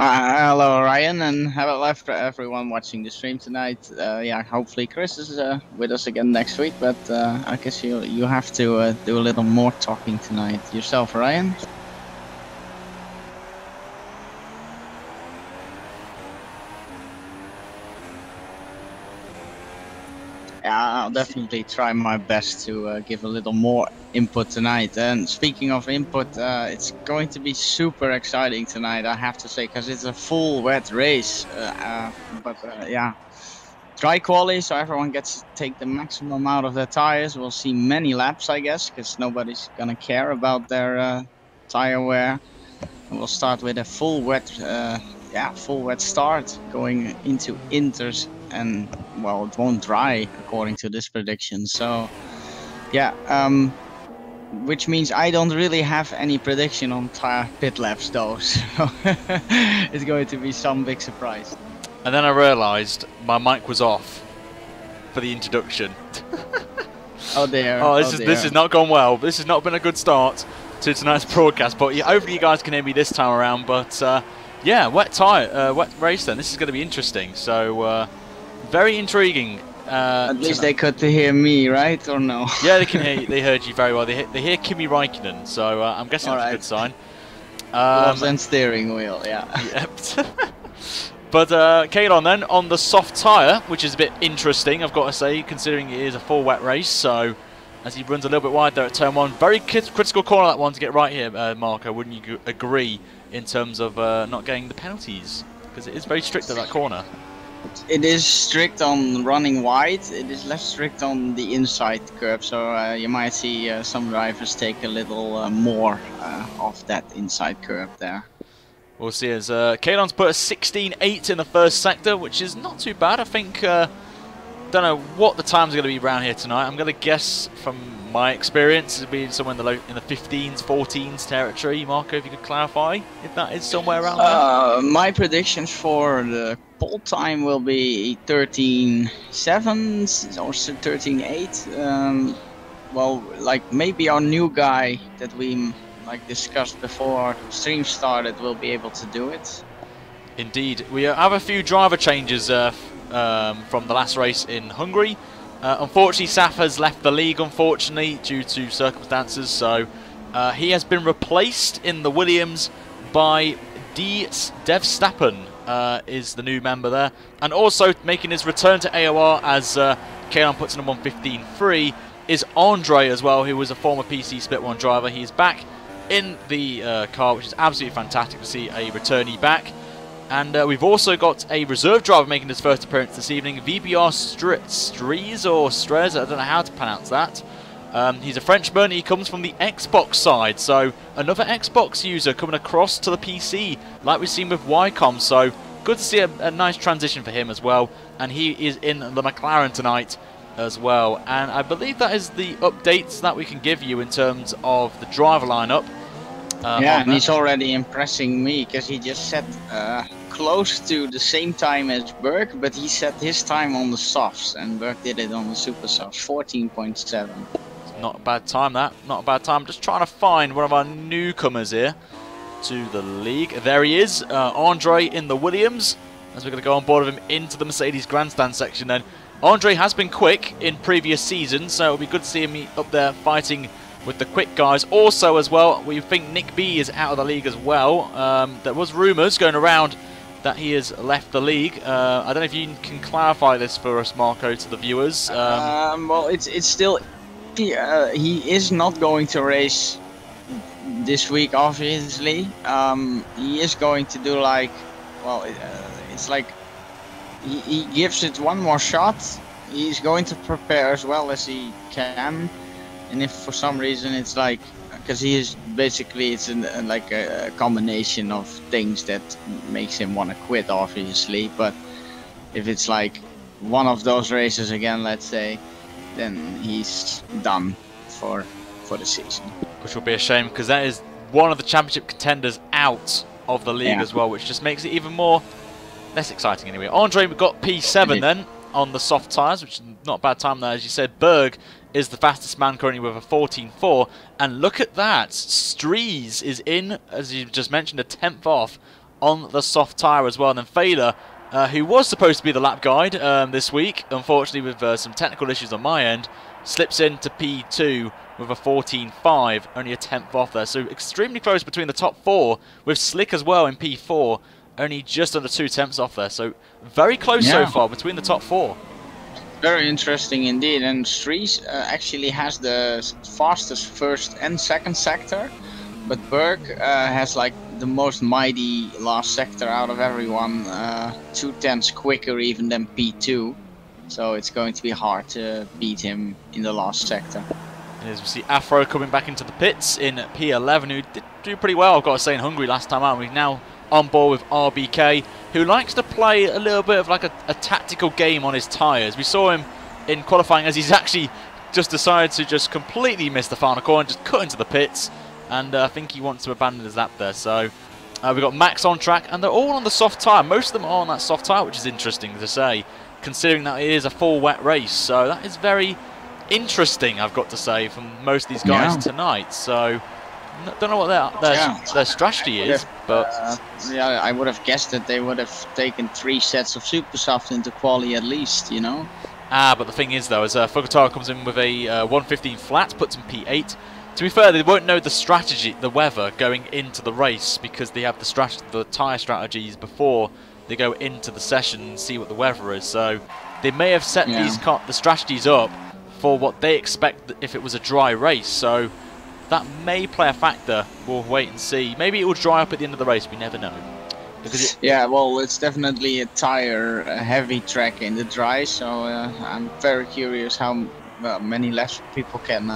Hello, Ryan, and hello to everyone watching the stream tonight. Yeah, hopefully Chris is with us again next week, but I guess you have to do a little more talking tonight yourself, Ryan. Yeah, I'll definitely try my best to give a little more input tonight. And speaking of input, it's going to be super exciting tonight, I have to say, because it's a full wet race. Yeah, dry quali, so everyone gets to take the maximum out of their tires. We'll see many laps, I guess, because nobody's gonna care about their tire wear. And we'll start with a full wet start going into Inters, and well, it won't dry according to this prediction. So yeah, which means I don't really have any prediction on tire pit laps though. So it's going to be some big surprise. And then I realised my mic was off for the introduction. Oh dear. Oh, this has not gone well. This has not been a good start to tonight's broadcast. But yeah, hopefully you guys can hear me this time around. But yeah, wet race then. This is going to be interesting. So very intriguing. At least they could hear me, right? Or no? Yeah, they can hear you. They heard you very well. They hear Kimi Räikkönen, so I'm guessing that's a good sign. Gloves and steering wheel, yeah. Yep. But Kalon then on the soft tyre, which is a bit interesting, I've got to say, considering it is a full wet race. So as he runs a little bit wide there at turn one, very critical corner that one to get right here, Marco. Wouldn't you agree in terms of not getting the penalties? Because it is very strict at that corner. It is strict on running wide. It is less strict on the inside curve. So you might see some drivers take a little more of that inside curve there. We'll see as Kalon's put a 16.8 in the first sector, which is not too bad. I think, don't know what the times are going to be around here tonight. I'm going to guess from my experience it'll be somewhere in the 15s, 14s territory. Marco, if you could clarify if that is somewhere around there. My predictions for the pole time will be 13.7 or 13.8. Well, like maybe our new guy that we discussed before stream started will be able to do it. Indeed. We have a few driver changes from the last race in Hungary. Unfortunately, Saf has left the league, unfortunately, due to circumstances. So he has been replaced in the Williams by Dev Stappen, is the new member there. And also making his return to AOR as Kalon puts in a 1:15.3 is Andre as well, who was a former PC Split 1 driver. He is back in the car, which is absolutely fantastic to see a returnee back. And we've also got a reserve driver making his first appearance this evening, VBR Strez, I don't know how to pronounce that. He's a Frenchman, he comes from the Xbox side, so another Xbox user coming across to the PC, like we've seen with Wycom, so good to see a nice transition for him as well. And he is in the McLaren tonight as well. And I believe that is the updates that we can give you in terms of the driver lineup. Yeah, and he's already impressing me because he just set close to the same time as Berg, but he set his time on the softs, and Berg did it on the super softs, 14.7. Not a bad time, that. Not a bad time. Just trying to find one of our newcomers here to the league. There he is, Andre in the Williams, as we're going to go on board with him into the Mercedes grandstand section then. Andre has been quick in previous seasons, so it'll be good to see him up there fighting with the quick guys. Also as well, we think Nick B is out of the league as well. There was rumours going around that he has left the league. I don't know if you can clarify this for us, Marco, to the viewers. Well, it's still... he is not going to race this week, obviously. He is going to do it's like... He gives it one more shot. He's going to prepare as well as he can. And if for some reason it's like, because he is basically, it's like a combination of things that makes him want to quit, obviously. But if it's like one of those races again, let's say, then he's done for the season. Which will be a shame, because that is one of the championship contenders out of the league as well, which just makes it even less exciting anyway. Andre, we've got P7 then on the soft tyres, which is not a bad time there. As you said, Berg is the fastest man currently with a 14.4, and look at that, Strees is in, as you just mentioned, a 10th off on the soft tyre as well. And then Fader, who was supposed to be the lap guide this week, unfortunately with some technical issues on my end, slips into P2 with a 14.5, only a 10th off there. So extremely close between the top 4, with Slick as well in P4, only just under 2 tenths off there. So very close so far between the top 4. Very interesting indeed. And S13 actually has the fastest first and second sector, but Berg has like the most mighty last sector out of everyone, 2 tenths quicker even than P2. So it's going to be hard to beat him in the last sector. As we see Afro coming back into the pits in P11, who did do pretty well, I've got to say, in Hungary last time out. We're now on board with RBK, who likes to play a little bit of like a tactical game on his tyres. We saw him in qualifying as he's actually just decided to just completely miss the final corner and just cut into the pits, and I think he wants to abandon his lap there. So we've got Max on track, and they're all on the soft tyre. Most of them are on that soft tyre, which is interesting to say, considering that it is a full wet race. So that is very interesting, I've got to say, from most of these guys tonight. So don't know what their strategy is, but yeah, I would have guessed that they would have taken 3 sets of super soft into quali at least, you know. But the thing is though, as Fugataro comes in with a 115 flat, puts in P8. To be fair, they won't know the strategy, the weather going into the race, because they have the tyre strategies before they go into the session and see what the weather is. So they may have set the strategies up for what they expect if it was a dry race. So that may play a factor. We'll wait and see. Maybe it will dry up at the end of the race. We never know. Yeah, well, it's definitely a tire-heavy track in the dry. So I'm very curious how many laps people can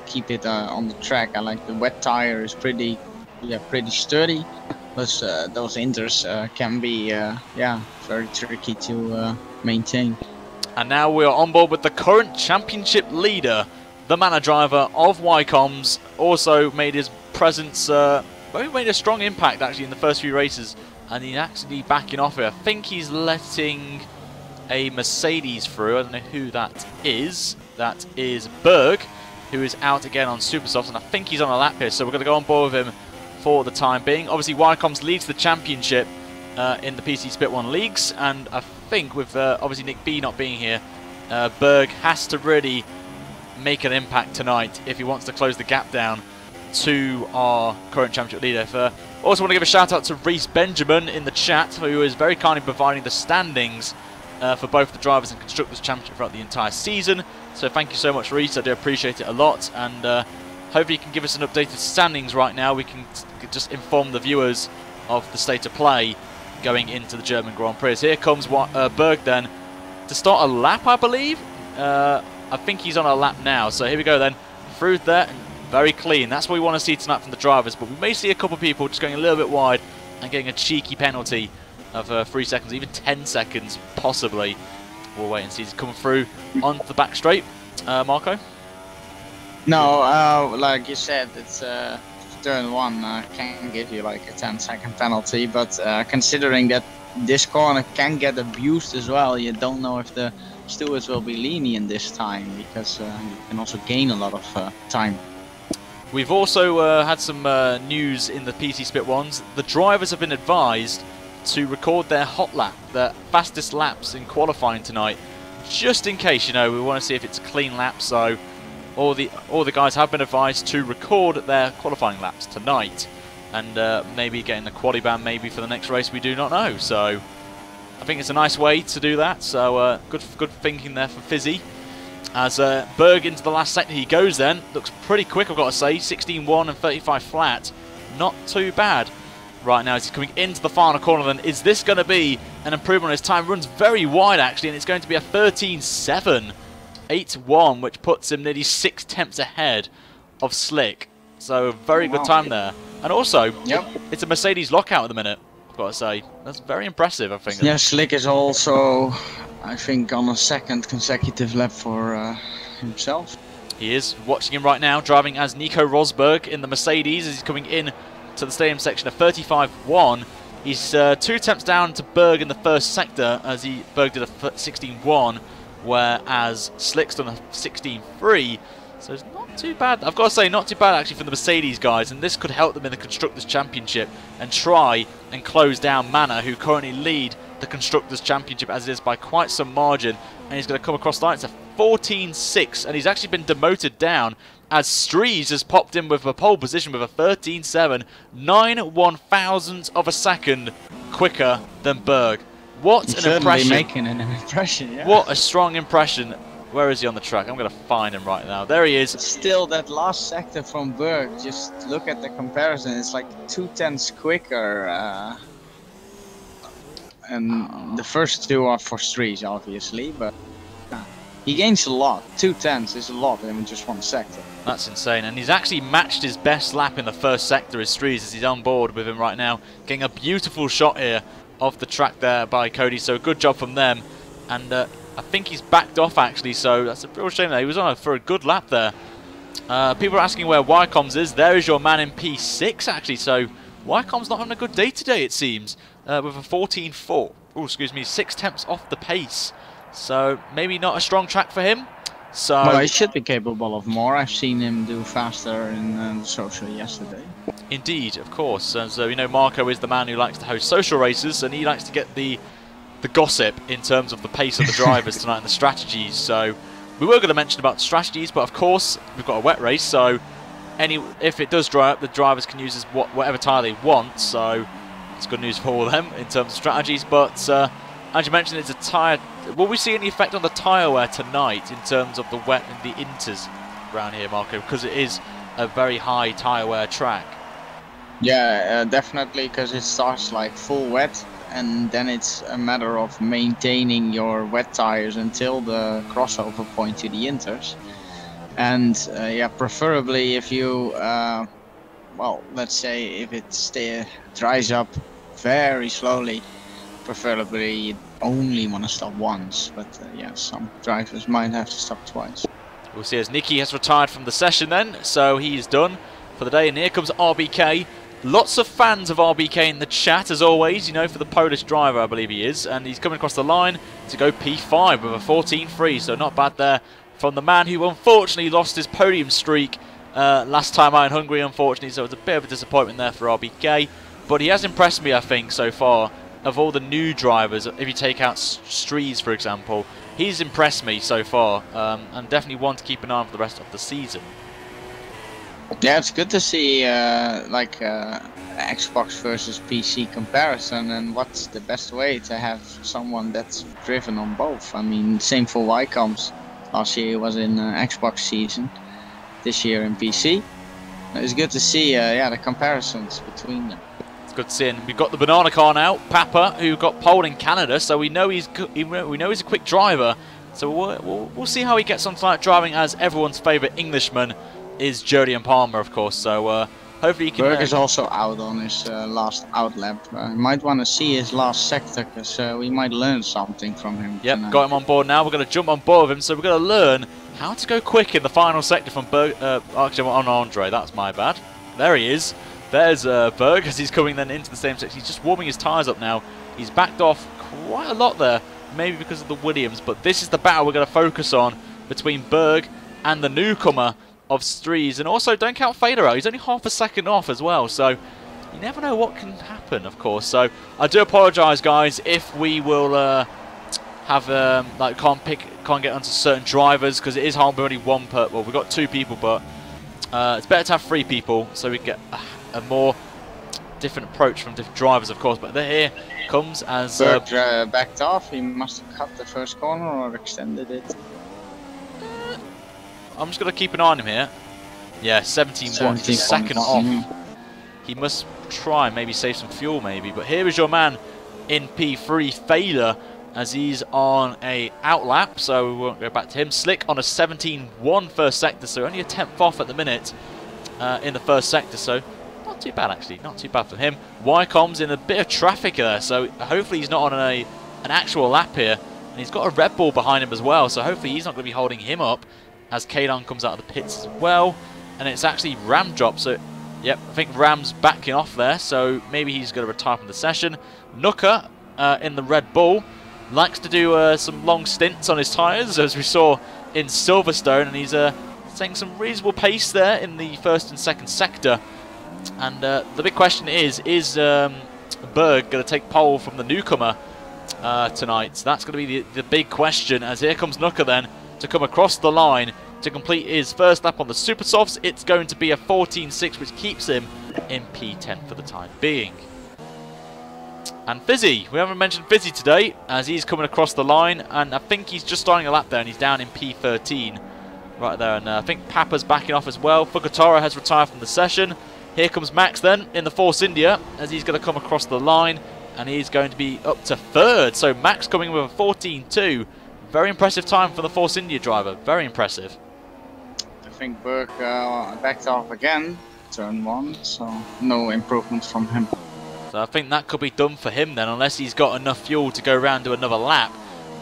keep it on the track. I like the wet tire is pretty sturdy. Plus those inters can be very tricky to maintain. And now we are on board with the current championship leader, the mana driver of Wycoms. Also made his presence, made a strong impact actually in the first few races, and he's actually backing off here. I think he's letting a Mercedes through. I don't know who that is. That is Berg, who is out again on Supersofts, and I think he's on a lap here, so we're going to go on board with him for the time being. Obviously, Wycoms leads the championship in the PC Split 1 leagues, and I think with obviously Nick B not being here, Berg has to really make an impact tonight if he wants to close the gap down to our current championship leader. Also want to give a shout out to Reese Benjamin in the chat, who is very kindly providing the standings for both the Drivers and Constructors Championship throughout the entire season. So thank you so much, Reese. I do appreciate it a lot, and hopefully you can give us an updated standings right now. We can just inform the viewers of the state of play going into the German Grand Prix. Here comes Berg then to start a lap, I believe. I think he's on a lap now. So here we go then. Through there, and very clean. That's what we want to see tonight from the drivers. But we may see a couple of people just going a little bit wide and getting a cheeky penalty of 3 seconds, even 10 seconds possibly. We'll wait and see. He's coming through onto the back straight. Marco? No, like you said, it's turn 1 can give you like a 10-second penalty, but considering that this corner can get abused as well, you don't know if the stewards will be lenient this time, because you can also gain a lot of time. We've also had some news in the PC Split 1s. The drivers have been advised to record their hot lap, their fastest laps in qualifying tonight, just in case, you know, we want to see if it's a clean lap. So all the guys have been advised to record their qualifying laps tonight, and maybe getting the quali ban maybe for the next race, we do not know. So I think it's a nice way to do that. So good thinking there for Fizzy. As Berg into the last sector he goes then. Looks pretty quick, I've got to say. 16.1 and 35 flat. Not too bad right now as he's coming into the final corner. Then is this going to be an improvement on his time? Runs very wide actually, and it's going to be a 13.7. 8.1, which puts him nearly 6 tenths ahead of Slick. So very good time there. And also, it's a Mercedes lockout at the minute, I've got to say. That's very impressive, I think. Yeah, Slick is also, I think, on a 2nd consecutive lap for himself. He is. Watching him right now, driving as Nico Rosberg in the Mercedes as he's coming in to the stadium section of 35.1. He's 2 tenths down to Berg in the first sector as Berg did a 16.1, whereas Slick's done a 16.3. So it's not too bad. I've got to say, not too bad actually from the Mercedes guys, and this could help them in the Constructors' Championship and try and close down Manor, who currently lead the Constructors' Championship as it is by quite some margin. And he's going to come across the line. It's a 14.6, and he's actually been demoted down as Strees has popped in with a pole position with a 13.7, 9/1000th of a second quicker than Berg. What He's an impression! Making an impression, yeah. What a strong impression. Where is he on the track? I'm going to find him right now. There he is. Still, that last sector from Berg, just look at the comparison. It's like 0.2 quicker. And the first two are for Strees, obviously, but he gains a lot. 0.2 is a lot in just one sector. That's insane. And he's actually matched his best lap in the first sector as Strees, as he's on board with him right now. Getting a beautiful shot here of the track there by Cody, so good job from them. And I think he's backed off actually, so that's a real shame there. He was on for a good lap there. People are asking where Wycombs is. There is your man in P6 actually, so Wycombs not having a good day today it seems, with a 14.4. Oh, excuse me, 6 tenths off the pace. So maybe not a strong track for him. So well, he should be capable of more. I've seen him do faster in social yesterday. Indeed, of course. And so, you know, Marco is the man who likes to host social races, and he likes to get the gossip in terms of the pace of the drivers tonight and the strategies. So we were going to mention about strategies, but of course we've got a wet race, so if it does dry up, the drivers can use whatever tyre they want. So it's good news for all of them in terms of strategies. But as you mentioned, it's a tyre. Will we see any effect on the tyre wear tonight in terms of the wet and the inters around here, Marco? Because it is a very high tyre wear track. Yeah, definitely, because it starts like full wet, and then it's a matter of maintaining your wet tires until the crossover point to the inters. And yeah, preferably if you, well, let's say if it dries up very slowly, preferably you only want to stop once. But yeah, some drivers might have to stop twice. We'll see as Nicky has retired from the session then, so he's done for the day. And here comes RBK. Lots of fans of RBK in the chat, as always, you know, for the Polish driver, I believe he is. And he's coming across the line to go P5 with a 14.3, so not bad there from the man who unfortunately lost his podium streak last time out in Hungary, unfortunately. So it's a bit of a disappointment there for RBK. But he has impressed me, I think, so far, of all the new drivers. If you take out Strees, for example, he's impressed me so far, and definitely one to keep an eye on for the rest of the season. Yeah, it's good to see like Xbox versus PC comparison, and what's the best way to have someone that's driven on both. I mean, same for Wycombs. Last year he was in Xbox season, this year in PC. It's good to see yeah, the comparisons between them. It's good to see. And we've got the banana car now, Papa, who got pole in Canada, so we know he's a quick driver. So we'll see how he gets on tonight, driving as everyone's favourite Englishman is Jodian Palmer, of course. So hopefully he can. Berg is also out on his last out lap. You might want to see his last sector, because we might learn something from him. Yep, tonight. got him on board now. We're going to jump on board with him, so we're going to learn how to go quick in the final sector from Berg. Actually, on Andre, that's my bad. There he is. There's Berg as he's coming then into the same section. He's just warming his tyres up now. He's backed off quite a lot there, maybe because of the Williams. But this is the battle we're going to focus on between Berg and the newcomer of Strees. And also, don't count Fader out. He's only half a second off as well. So you never know what can happen, of course. So I do apologise, guys, if we will have like can't get onto certain drivers, because it is hard. We're only one per. Well, we've got 2 people, but it's better to have 3 people so we get a more different approach from different drivers, of course. But here comes as Berg backed off. He must have cut the first corner or extended it. I'm just going to keep an eye on him here. Yeah, 17 second off. He must try and maybe save some fuel, maybe. But here is your man in P3, Fader, as he's on a outlap, so we won't go back to him. Slick on a 17.1 first sector, so only a 10th off at the minute in the first sector, so not too bad actually, not too bad for him. Wycombs in a bit of traffic there, so hopefully he's not on an actual lap here. And he's got a Red Bull behind him as well, so hopefully he's not going to be holding him up as Kadon comes out of the pits as well. And it's actually Ram drop, so yep, I think Ram's backing off there, so maybe he's going to retire from the session. Nooker in the Red Bull likes to do some long stints on his tyres, as we saw in Silverstone, and he's Saying some reasonable pace there in the first and second sector. And the big question is Berg going to take pole from the newcomer tonight? So that's going to be the big question, as here comes Nuka then to come across the line to complete his first lap on the Super Softs. It's going to be a 14.6, which keeps him in P10 for the time being. And Fizzy, we haven't mentioned Fizzy today, as he's coming across the line, and I think he's just starting a lap there, and he's down in P13 right there. And I think Papa's backing off as well. Fukutara has retired from the session. Here comes Max then in the Force India, as he's going to come across the line, and he's going to be up to third. So Max coming with a 14.2. Very impressive time for the Force India driver. Very impressive. I think Berg backed off again, turn 1, so no improvement from him. So I think that could be done for him then, unless he's got enough fuel to go around to another lap.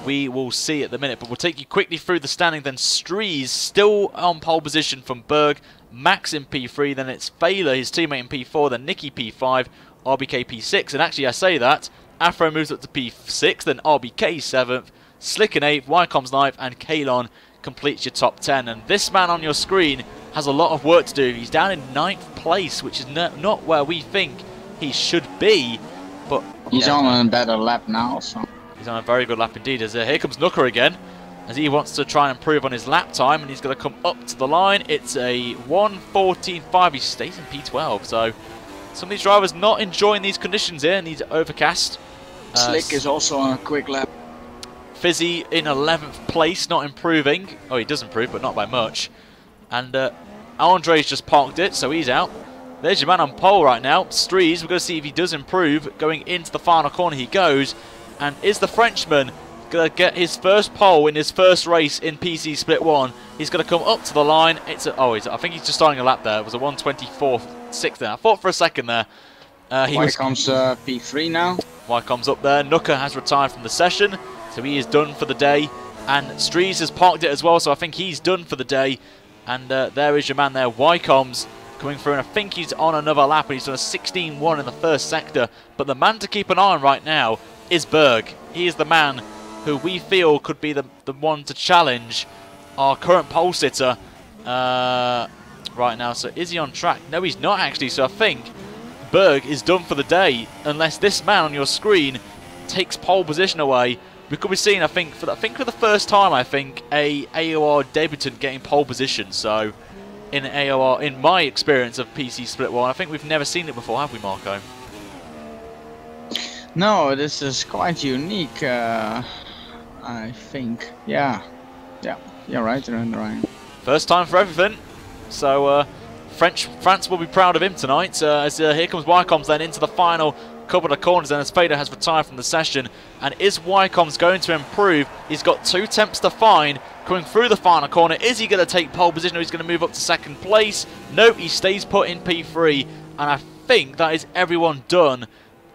We will see at the minute, but we'll take you quickly through the standing. Then Strees still on pole position from Berg, Max in P3, then it's Failer, his teammate in P4, then Nicky P5, RBK P6, and actually I say that, Afro moves up to P6, then RBK 7th, Slick in 8th, Wycom's 9th, and Kalon completes your top 10. And this man on your screen has a lot of work to do. He's down in 9th place, which is not where we think he should be, but he's on a better lap now, so he's on a very good lap indeed. As here comes Nuka again, as he wants to try and improve on his lap time, and he's going to come up to the line. It's a 1:14.5. He stays in P12, so some of these drivers not enjoying these conditions here, and these overcast. Slick is also on a quick lap. Fizzy in 11th place, not improving. Oh, he does improve, but not by much. And Andre's just parked it, so he's out. There's your man on pole right now, Strees. We're going to see if he does improve. Going into the final corner he goes. And is the Frenchman going to get his first pole in his first race in PC Split 1? He's going to come up to the line. It's a, I think he's just starting a lap there. It was a 1:24.6 there. I thought for a second there. Wycom's P3 now. Wycom's up there. Nuka has retired from the session, so he is done for the day. And Strees has parked it as well, so I think he's done for the day. And there is your man there, Wycom's coming through, and I think he's on another lap, and he's done a 16.1 in the first sector. But the man to keep an eye on right now is Berg. He is the man who we feel could be the one to challenge our current pole sitter right now. So is he on track? No, he's not actually. So I think Berg is done for the day, unless this man on your screen takes pole position away. We could be seeing, I think for the first time, a AOR debutant getting pole position. So in AOR, in my experience of PC Split 1, I think we've never seen it before, have we, Marco? No, this is quite unique, I think. Yeah, you're right, Ryan. First time for everything. So France will be proud of him tonight. As here comes Wycom's then into the final couple of corners, and as Fader has retired from the session. And is Wycom's going to improve? He's got 2 attempts to find. Coming through the final corner, is he going to take pole position, or he's going to move up to second place? Nope, he stays put in P3, and I think that is everyone done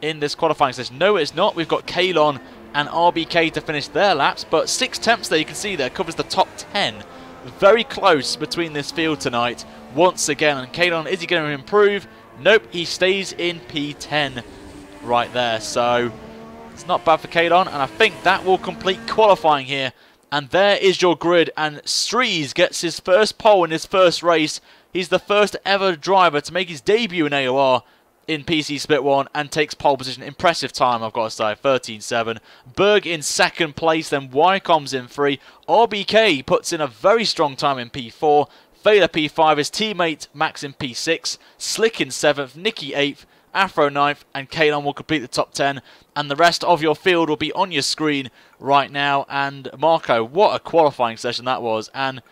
in this qualifying session. No, it's not. We've got Kalon and RBK to finish their laps, but 6 attempts there, you can see there, covers the top 10. Very close between this field tonight, once again. And Kalon, is he going to improve? Nope, he stays in P10 right there. So it's not bad for Kalon, and I think that will complete qualifying here. And there is your grid, and Strees gets his first pole in his first race. He's the first ever driver to make his debut in AOR in PC Split 1 and takes pole position. Impressive time, I've got to say, 13.7. Berg in second place, then Wycom's in 3. RBK puts in a very strong time in P4. Failer P5, his teammate Max in P6. Slick in 7th, Nicky 8th, Afro 9th, and Kalon will complete the top 10. And the rest of your field will be on your screen right now. And Marco, what a qualifying session that was. And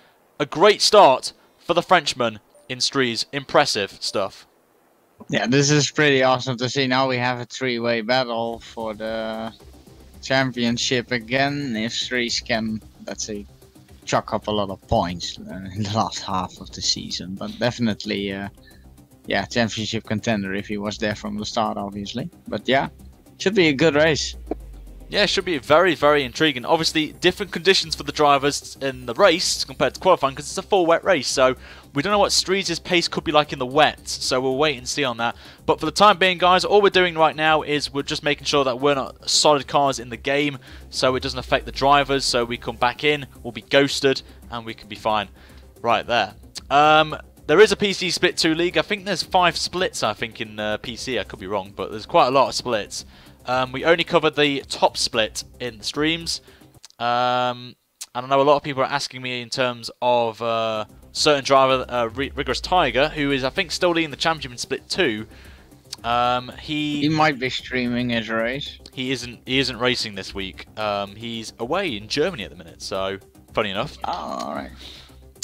a great start for the Frenchman in Strees. Impressive stuff. Yeah, this is pretty awesome to see. Now we have a 3-way battle for the championship again. If Strees can, let's say, chalk up a lot of points in the last half of the season. But definitely, yeah, championship contender if he was there from the start, obviously. But yeah, should be a good race. Yeah, it should be very, very intriguing. Obviously, different conditions for the drivers in the race compared to qualifying, because it's a full wet race. So we don't know what Strees' pace could be like in the wet. So we'll wait and see on that. But for the time being, guys, all we're doing right now is we're just making sure that we're not solid cars in the game, so it doesn't affect the drivers. So we come back in, we'll be ghosted, and we can be fine. right there. There is a PC Split 2 league. I think there's 5 splits, I think, in PC. I could be wrong, but there's quite a lot of splits. We only covered the top split in the streams. And I know a lot of people are asking me in terms of certain driver, Rigorous Tiger, who is, I think, still leading the championship in Split 2. He might be streaming his race. He isn't racing this week. He's away in Germany at the minute, so funny enough. Oh, alright.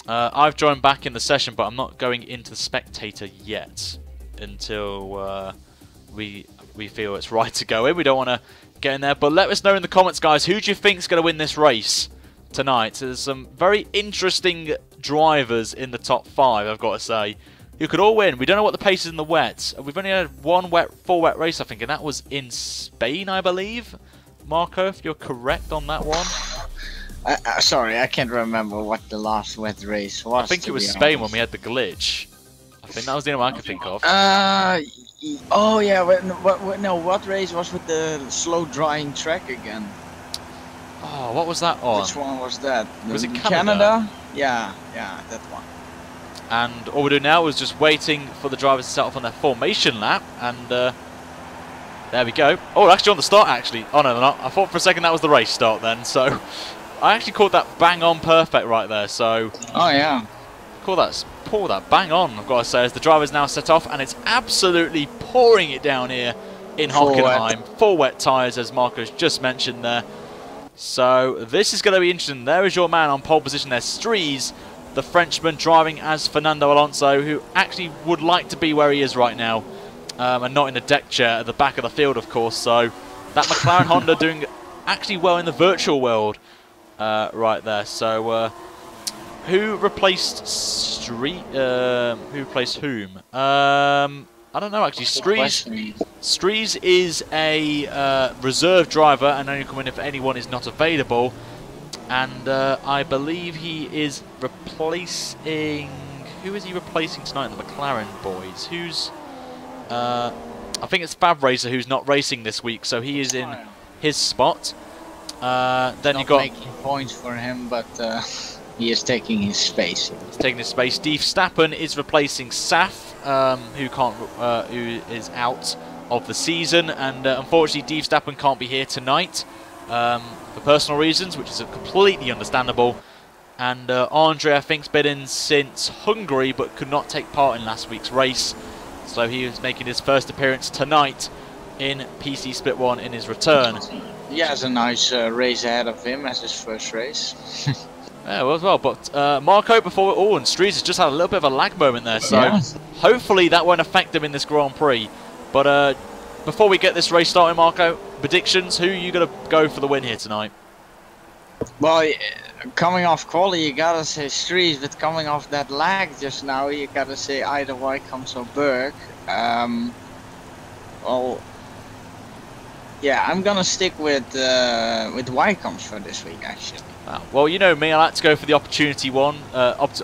I've joined back in the session, but I'm not going into the spectator yet until we feel it's right to go in. We don't want to get in there, but let us know in the comments, guys, who do you think is going to win this race tonight? There's some very interesting drivers in the top 5, I've got to say, who could all win. We don't know what the pace is in the wet. We've only had one full wet race, I think, and that was in Spain, I believe. Marco, if you're correct on that one. Sorry, I can't remember what the last wet race was. I think it was Spain when we had the glitch. I think that was the only one I could think of. Oh yeah, what race was with the slow drying track again? Oh, what was that on? Which one was that? Was it Canada? Yeah, that one. And all we're doing now is just waiting for the drivers to set off on their formation lap, and there we go. Oh, actually on the start, actually. Oh, no, they're not. I thought for a second that was the race start then, so I actually called that bang on perfect right there, so... Oh, yeah. Pull that bang on, I've got to say, as the drivers now set off, and it's absolutely pouring it down here in Hockenheim. Full wet tyres, as Marco's just mentioned there. So this is going to be interesting. There is your man on pole position there, S13, the Frenchman driving as Fernando Alonso, who actually would like to be where he is right now, and not in a deck chair at the back of the field, of course. So that McLaren Honda doing actually well in the virtual world right there. So who replaced who replaced whom? I don't know actually. Strees is a reserve driver and only come in if anyone is not available. And I believe he is replacing... Who is he replacing tonight in the McLaren boys? Who's... I think it's Fab Racer who's not racing this week, so he is in his spot. Then you got... making points for him, but he is taking his space. He's taking his space. Steve Stappen is replacing Saf, who is out of the season, and unfortunately Steve Stappen can't be here tonight. For personal reasons, which is completely understandable. And Andre, I think, has been in since Hungary, but could not take part in last week's race. So he is making his first appearance tonight in PC Split 1 in his return. He has a nice race ahead of him as his first race. Yeah, well, but Marco, before it all, and Streets has just had a little bit of a lag moment there, so hopefully that won't affect him in this Grand Prix. But before we get this race started, Marco, predictions, who are you going to go for the win here tonight? Well, coming off quali, you gotta say Streets, but coming off that lag just now, you gotta say either Wycombs or Berg. Well, yeah, I'm gonna stick with Wycombs for this week, actually. Well, you know me, I like to go for the opportunity one. Oh, I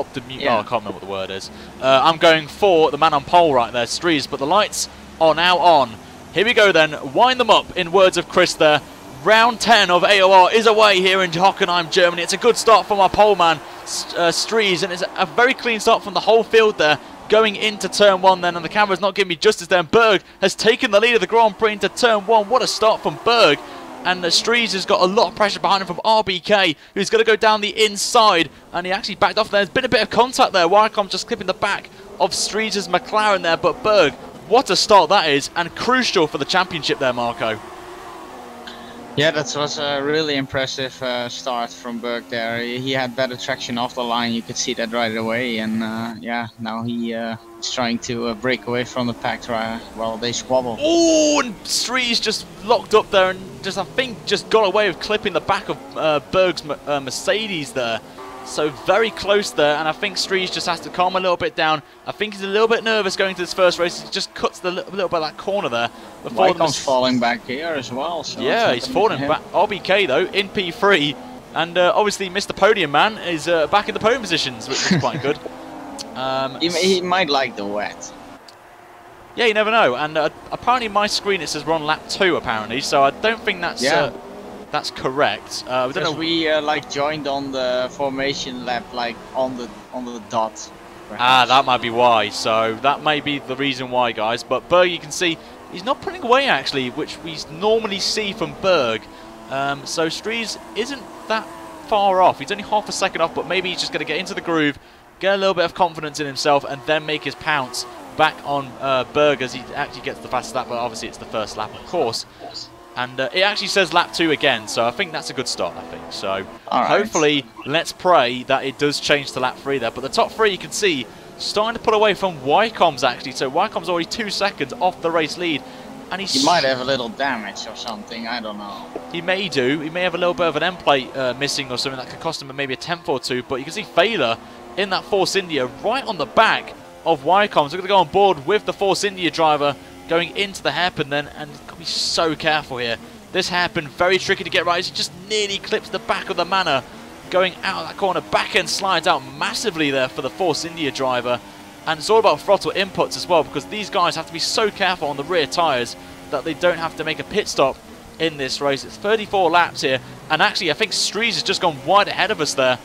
can't remember what the word is. I'm going for the man on pole right there, Streets, but the lights are now on. Here we go then, wind them up in words of Chris there. Round 10 of AOR is away here in Hockenheim, Germany. It's a good start from our pole man, Streets, and it's a very clean start from the whole field there. Going into turn 1 then, and the camera's not giving me justice there. And Berg has taken the lead of the Grand Prix into turn 1. What a start from Berg. And Streets has got a lot of pressure behind him from RBK, who's going to go down the inside. And he actually backed off there. There's been a bit of contact there. Wycombe just clipping the back of Streets' McLaren there. But Berg, what a start that is, and crucial for the championship there, Marco. Yeah, that was a really impressive start from Berg there. He had better traction off the line, you could see that right away. And yeah, now he is trying to break away from the pack while they squabble. Oh, and Streets just locked up there and just, I think, just got away with clipping the back of Berg's Mercedes there. So very close there, and I think Streets just has to calm a little bit down. I think he's a little bit nervous going to this first race. He just cuts the little bit of that corner there. Wycomb's falling back here as well. So yeah, he's falling back. RBK though in P3, and obviously Mr. Podium Man is back in the podium positions, which is quite good. He might like the wet. Yeah, you never know. And apparently my screen it says we're on lap 2 apparently, so I don't think that's That's correct. We don't Because know. we like joined on the formation lap, like on the dot. Ah, Perhaps. that might be why. So that may be the reason why, guys. But Berg, you can see, he's not pulling away, actually, which we normally see from Berg. So Stries isn't that far off. He's only half a second off, but maybe he's just going to get into the groove, get a little bit of confidence in himself, and then make his pounce back on Berg as he actually gets the fastest lap. But obviously it's the first lap, of course. And it actually says lap 2 again, so I think that's a good start, I think. So hopefully, let's pray that it does change to lap 3 there. But the top 3, you can see, starting to pull away from Wycombe's, actually. So Wycombe's already 2 seconds off the race lead. And he might have a little damage or something, I don't know. He may do. He may have a little bit of an end plate missing or something that could cost him maybe a tenth or two. But you can see Failer in that Force India right on the back of Wycombe. So we're going to go on board with the Force India driver going into the hairpin then, and got to be so careful here. This hairpin, very tricky to get right. He just nearly clips the back of the Manor going out of that corner. Back end slides out massively there for the Force India driver. And it's all about throttle inputs as well, because these guys have to be so careful on the rear tyres that they don't have to make a pit stop in this race. It's 34 laps here, and actually I think Stries has just gone wide ahead of us there,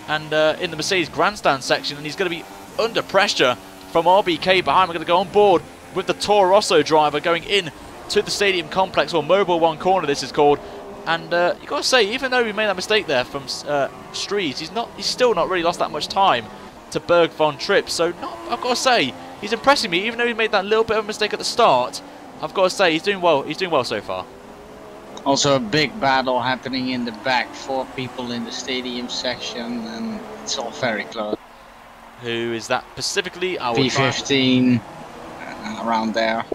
and in the Mercedes grandstand section, and he's going to be under pressure from RBK behind. We're going to go on board with the Toro Rosso driver going in to the stadium complex, or Mobile One Corner this is called. And you got to say, even though we made that mistake there from Stries, he's still not really lost that much time to Berg von Tripp. So I've got to say, he's impressing me, even though he made that little bit of a mistake at the start. I've got to say, he's doing well. He's doing well so far. Also a big battle happening in the back. 4 people in the stadium section, and it's all very close. Who is that specifically? P15, around there.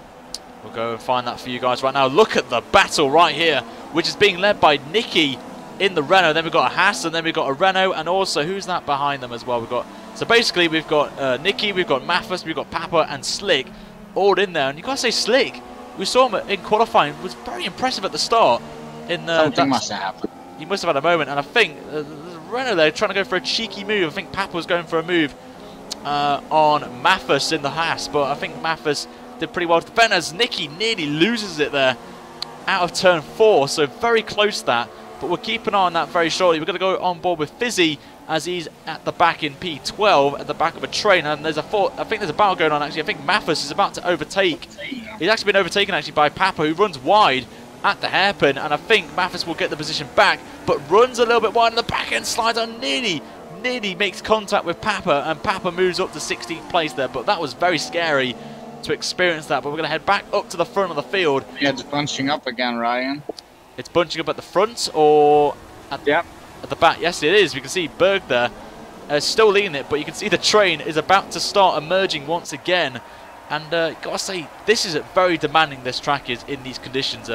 We'll go and find that for you guys right now. Look at the battle right here, which is being led by Nicky in the Renault. Then we've got a Haas, and then we've got a Renault, and also who's that behind them as well? So basically we've got Nicky, we've got Mathis, we've got Papa and Slick all in there. And you got to say, Slick, we saw him in qualifying, was very impressive at the start. Something must have happened. He must have had a moment, and I think the Renault there trying to go for a cheeky move. I think Papa was going for a move on Mathis in the Haas, but I think Mathis did pretty well to defend as Nicky nearly loses it there out of turn 4, so very close to that. But we'll keep an eye on that very shortly. We're going to go on board with Fizzy as he's at the back in P12 at the back of a train, and there's I think there's a battle going on actually. I think Mathis is about to overtake. He's actually been overtaken actually by Papa, who runs wide at the hairpin, and I think Mathis will get the position back, but runs a little bit wide in the back end, slides on, nearly makes contact with Papa, and Papa moves up to 16th place there. But that was very scary to experience that. But we're going to head back up to the front of the field. Yeah, it's bunching up again, Ryan. It's bunching up at the front or at the back? Yes, it is. We can see Berg there still leading it, but you can see the train is about to start emerging once again. And gotta say, this is very demanding, this track is in these conditions.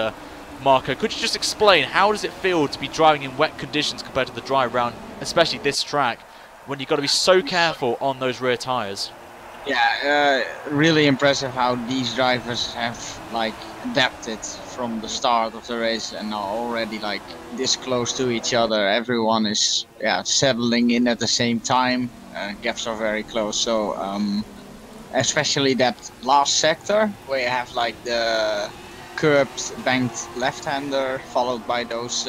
Marco, could you just explain, how does it feel to be driving in wet conditions compared to the dry round, especially this track, when you've got to be so careful on those rear tyres? Yeah, really impressive how these drivers have like adapted from the start of the race and are already like this close to each other. Everyone is settling in at the same time. Gaps are very close, so especially that last sector where you have like the curved banked left-hander followed by those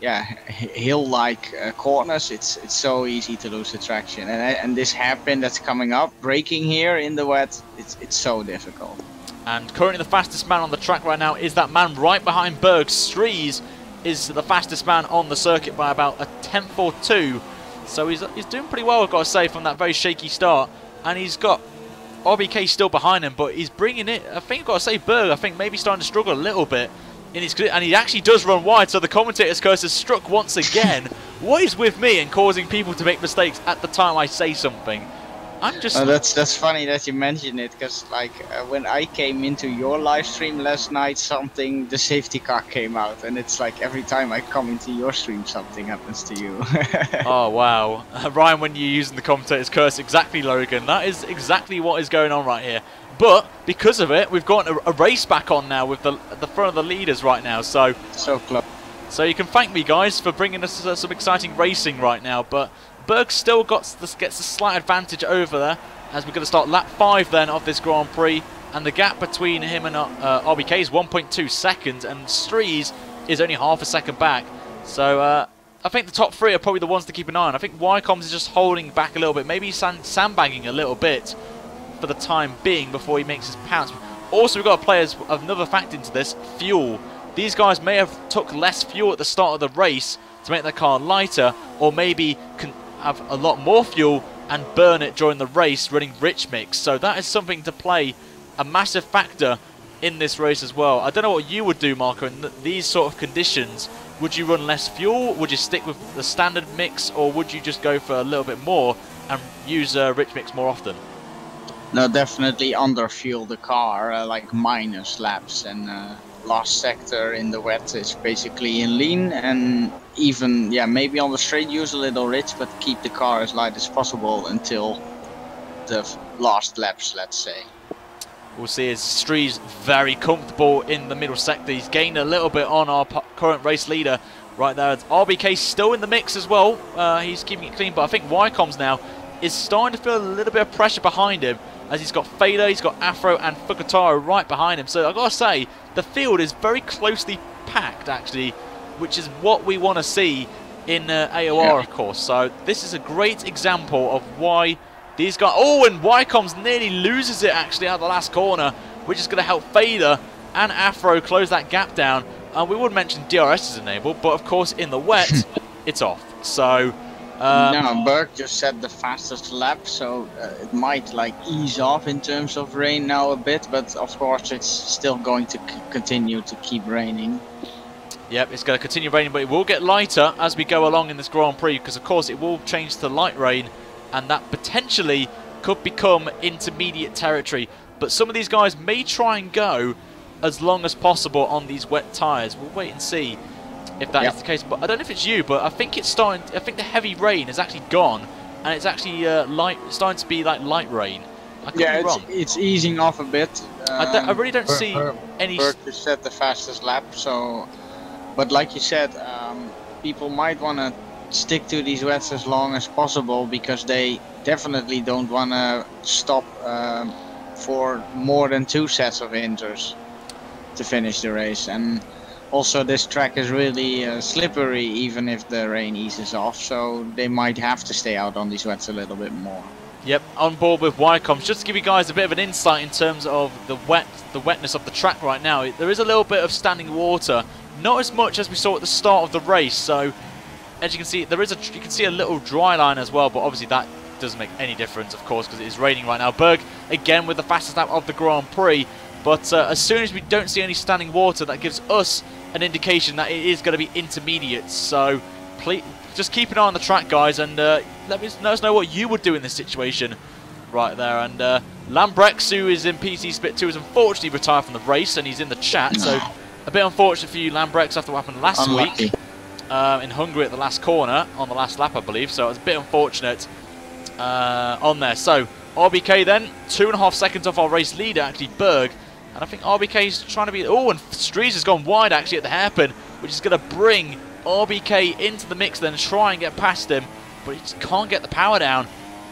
hill-like corners. It's so easy to lose the traction, and this hairpin that's coming up, braking here in the wet, it's so difficult. And currently the fastest man on the track right now is that man right behind Berg. Stries is the fastest man on the circuit by about a tenth or two, so he's doing pretty well, I've got to say, from that very shaky start. And he's got RBK still behind him, but he's bringing it. I think I've got to say, Berg, I think maybe starting to struggle a little bit in his, and he actually does run wide, so the commentator's curse has struck once again. What is with me and causing people to make mistakes at the time I say something? I'm just... that's funny that you mention it, because like when I came into your live stream last night, the safety car came out, and it's like every time I come into your stream something happens to you. Oh wow. Ryan, when you're using the commentator's curse, exactly, Logan, that is exactly what is going on right here. But because of it, we've got a race back on now with the front of the leaders right now, so close. So you can thank me, guys, for bringing us some exciting racing right now. But Berg still gets the slight advantage over there, as we're going to start lap 5 then of this Grand Prix, and the gap between him and RBK is 1.2 seconds, and Stries is only half a second back. So I think the top 3 are probably the ones to keep an eye on. I think Wycombs is just holding back a little bit, maybe sandbagging a little bit for the time being before he makes his pounce. Also, we've got to play as another factor into this, fuel. These guys may have took less fuel at the start of the race to make their car lighter, or maybe can have a lot more fuel and burn it during the race running rich mix. So that is something to play a massive factor in this race as well. I don't know what you would do, Marco, in these sort of conditions. Would you run less fuel? Would you stick with the standard mix, or would you just go for a little bit more and use rich mix more often? No, definitely under fuel the car, like minus laps, and last sector in the wet is basically in lean, and even maybe on the straight use a little rich, but keep the car as light as possible until the last laps, let's say. We'll see as Stree's very comfortable in the middle sector. He's gained a little bit on our current race leader right there. RBK still in the mix as well. He's keeping it clean, but I think Wycombs now is starting to feel a little bit of pressure behind him, as he's got Fader, he's got Afro and Fukutaro right behind him. So I've got to say, the field is very closely packed actually, which is what we want to see in AOR, of course. So this is a great example of why these guys... Oh, and Wycombs nearly loses it actually out of the last corner, which is going to help Fader and Afro close that gap down. We would mention DRS is enabled, but of course in the wet, it's off. So... no, Berg just set the fastest lap, so it might like ease off in terms of rain now a bit, but of course it's still going to continue to keep raining. Yep, it's going to continue raining, but it will get lighter as we go along in this Grand Prix, because of course it will change to light rain, and that potentially could become intermediate territory. But some of these guys may try and go as long as possible on these wet tyres. We'll wait and see if that is the case. But I don't know if it's you, but I think it's starting. I think the heavy rain has actually gone, and it's actually starting to be like light rain. I could be wrong. It's easing off a bit. I really don't see any. Berg just set the fastest lap, so. But like you said, people might want to stick to these wets as long as possible, because they definitely don't want to stop for more than 2 sets of inters to finish the race. And also this track is really slippery even if the rain eases off, so they might have to stay out on these wets a little bit more. Yep, on board with Wycombs. Just to give you guys a bit of an insight in terms of the wetness of the track right now, there is a little bit of standing water, not as much as we saw at the start of the race. So as you can see, you can see a little dry line as well, but obviously that doesn't make any difference, of course, because it is raining right now. Berg again with the fastest lap of the Grand Prix, but as soon as we don't see any standing water, that gives us an indication that it is going to be intermediate. So please just keep an eye on the track, guys, and let us know what you would do in this situation right there. And Lambrex, who is in PC Split 2, has unfortunately retired from the race, and he's in the chat. So a bit unfortunate for you, Lambrex, after what happened last week in Hungary at the last corner on the last lap, I believe. So it's a bit unfortunate on there. So RBK then 2.5 seconds off our race leader, actually Berg. And I think RBK is trying to be... Oh, and Strees has gone wide actually at the hairpin, which is going to bring RBK into the mix then, try and get past him. But he just can't get the power down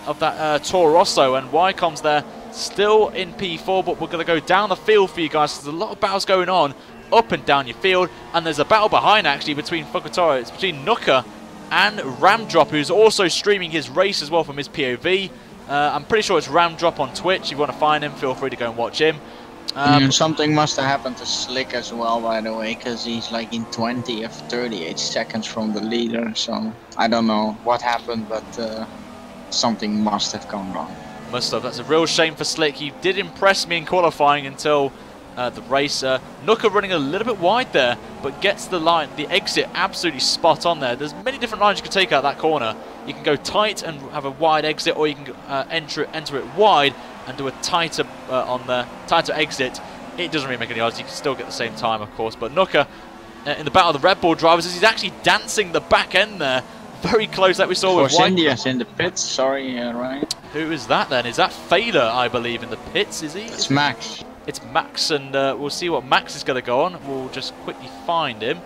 of that Toro Rosso. And Wycombs there still in P4, but we're going to go down the field for you guys. There's a lot of battles going on up and down your field. And there's a battle behind actually between Fukutaro. It's between Nuka and Ramdrop, who's also streaming his race as well from his POV. I'm pretty sure it's Ramdrop on Twitch. If you want to find him, feel free to go and watch him. Something must have happened to Slick as well, by the way, because he's like in 20 or 38 seconds from the leader. So I don't know what happened, but something must have gone wrong. Must have. That's a real shame for Slick. He did impress me in qualifying until the race. Nuka running a little bit wide there, but gets the line, the exit absolutely spot on there. There's many different lines you can take out that corner. You can go tight and have a wide exit, or you can enter it wide and do a tighter tighter exit. It doesn't really make any odds. You can still get the same time, of course. But Nuka in the battle of the Red Bull drivers, as he's actually dancing the back end there, very close, like we saw with India's in the pits. Sorry, Ryan. Who is that then? Is that Fader, I believe, in the pits? Is he? It's Max. It's Max, and we'll see what Max is going to go on. We'll just quickly find him.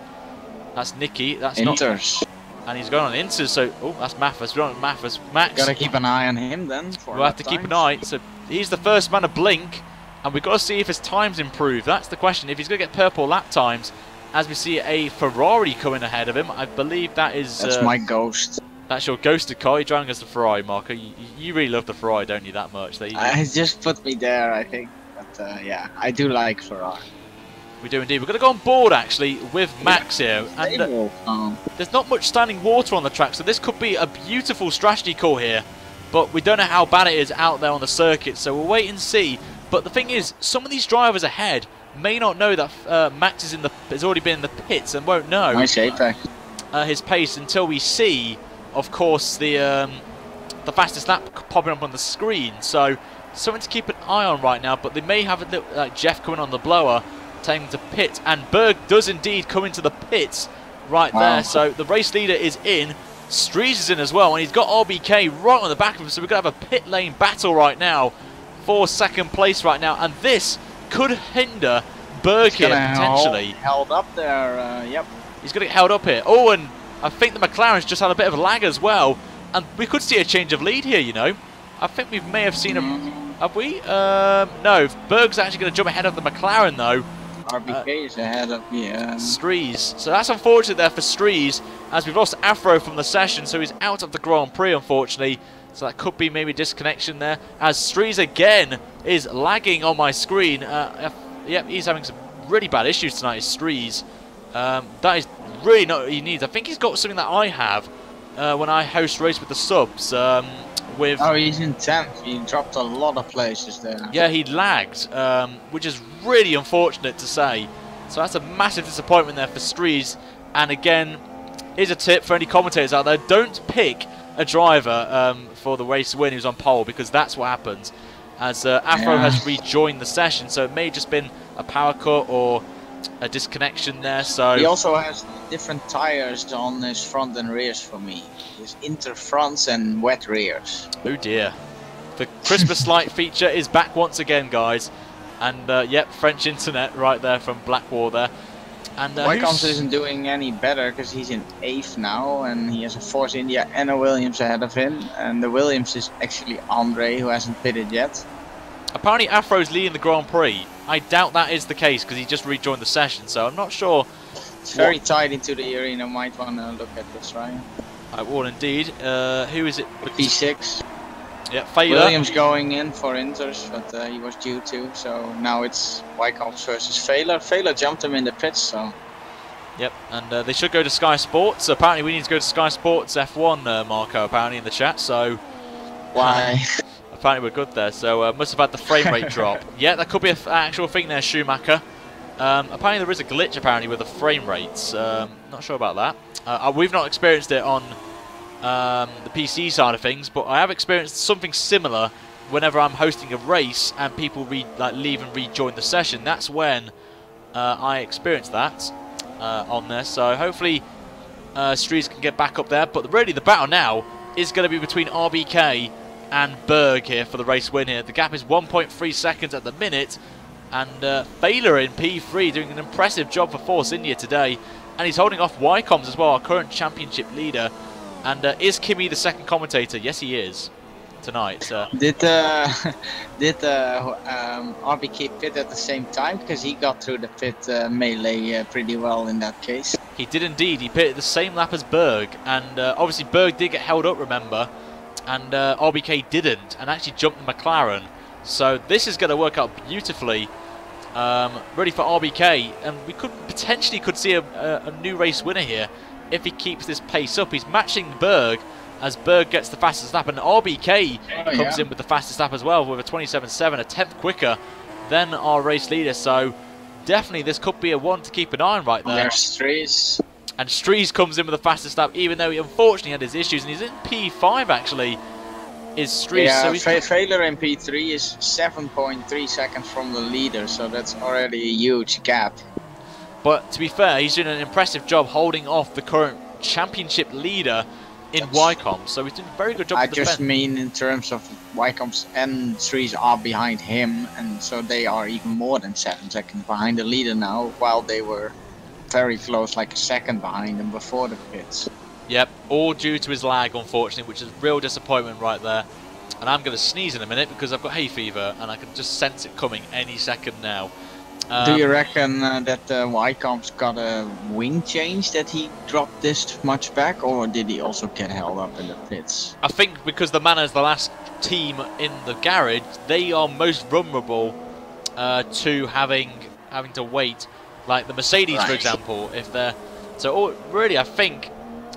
That's Nicky. That's Inters. And he's going on Inters, so... Oh, that's Maffus. We're on Maffus. Max. Gotta keep an eye on him then. We'll have to keep an eye. So he's the first man to blink, and we've got to see if his times improve. That's the question. If he's going to get purple lap times as we see a Ferrari coming ahead of him. I believe that is... That's my ghost. That's your ghosted car. You're driving as the Ferrari, Marco. You really love the Ferrari, don't you, that much? It just put me there, I think. But yeah, I do like Ferrari. We do indeed. We're going to go on board, actually, with Max here. And there's not much standing water on the track, so this could be a beautiful strategy call here. But we don't know how bad it is out there on the circuit, so we'll wait and see. But the thing is, some of these drivers ahead may not know that Max is has already been in the pits and won't know his pace until we see, of course, the fastest lap popping up on the screen. So something to keep an eye on right now. But they may have a little, Jeff coming on the blower, telling him to pit, and Berg does indeed come into the pits right there. So the race leader is in. Strees is in as well, and he's got RBK right on the back of him. So we're going to have a pit lane battle right now for second place right now, and this could hinder Berg here potentially. Held up there, yep. He's going to get held up here. Oh, and I think the McLaren's just had a bit of a lag as well, and we could see a change of lead here, you know. I think we may have seen a... Have we? No, Berg's actually going to jump ahead of the McLaren though. RBK is ahead of the... Strees. So that's unfortunate there for Strees, as we've lost Afro from the session, so he's out of the Grand Prix, unfortunately. So that could be maybe a disconnection there, as Strees again is lagging on my screen. Yep, he's having some really bad issues tonight, is Strees. That is really not what he needs. I think he's got something that I have when I host race with the subs. Oh, he's in 10th. He dropped a lot of places there. Yeah, he lagged, which is really unfortunate to say. So that's a massive disappointment there for Strees. And again, here's a tip for any commentators out there: don't pick a driver for the race win who's on pole, because that's what happens. As Afro has rejoined the session, so it may have just been a power cut or a disconnection there. So he also has different tires on his front and rears for me. His inter fronts and wet rears. Oh dear. The Christmas light feature is back once again, guys. And yep, French internet right there from Blackwall there. And Wycombe isn't doing any better because he's in 8th now, and he has a Force India and a Williams ahead of him. And the Williams is actually Andre, who hasn't pitted yet. Apparently Afro's leading the Grand Prix. I doubt that is the case because he just rejoined the session, so I'm not sure. It's very tight into the arena. Might want to look at this, right? I will indeed. Who is it? P6. Yeah, Failer. Williams going in for Inters, but he was due to. So now it's Wycombe versus Failer. Failer jumped him in the pits, so. Yep, and they should go to Sky Sports. Apparently we need to go to Sky Sports F1, Marco, apparently in the chat, so... Why? Apparently we're good there, so must have had the frame rate drop. Yeah, that could be an actual thing there, Schumacher. Apparently there is a glitch apparently with the frame rates. Not sure about that. We've not experienced it on the PC side of things, but I have experienced something similar whenever I'm hosting a race and people leave and rejoin the session. That's when I experienced that on there. So hopefully Strees can get back up there. But really the battle now is going to be between RBK and Berg here for the race win here. The gap is 1.3 seconds at the minute, and Failer in P3 doing an impressive job for Force India today, and he's holding off Wycombe as well, our current championship leader. And is Kimmy the second commentator? Yes, he is tonight. Did RBK pit at the same time? Because he got through the pit melee pretty well in that case. He did indeed. He pitted the same lap as Berg, and obviously Berg did get held up, remember, and RBK didn't, and actually jumped the McLaren. So this is going to work out beautifully, ready for RBK, and we potentially could see a new race winner here if he keeps this pace up. He's matching Berg as Berg gets the fastest lap, and RBK comes in with the fastest lap as well with a 27.7, a 10th quicker than our race leader. So definitely this could be a one to keep an eye on right there. There's Strees. And Strees comes in with the fastest lap, even though he unfortunately had his issues, and he's in P5 actually, is Strees. Yeah, so Failer in P3 is 7.3 seconds from the leader, so that's already a huge gap. But to be fair, he's doing an impressive job holding off the current championship leader in Wycombe, so he's doing a very good job. I just mean in terms of Wycombe's and Strees are behind him, and so they are even more than 7 seconds behind the leader now, while they were very close, like a second behind him before the pits. Yep, all due to his lag, unfortunately, which is real disappointment right there. And I'm going to sneeze in a minute because I've got hay fever and I can just sense it coming any second now. Do you reckon that Wycomb's got a wing change that he dropped this much back, or did he also get held up in the pits? I think because the Manor is the last team in the garage, they are most vulnerable to having to wait. Like the Mercedes, for example, if they're really, I think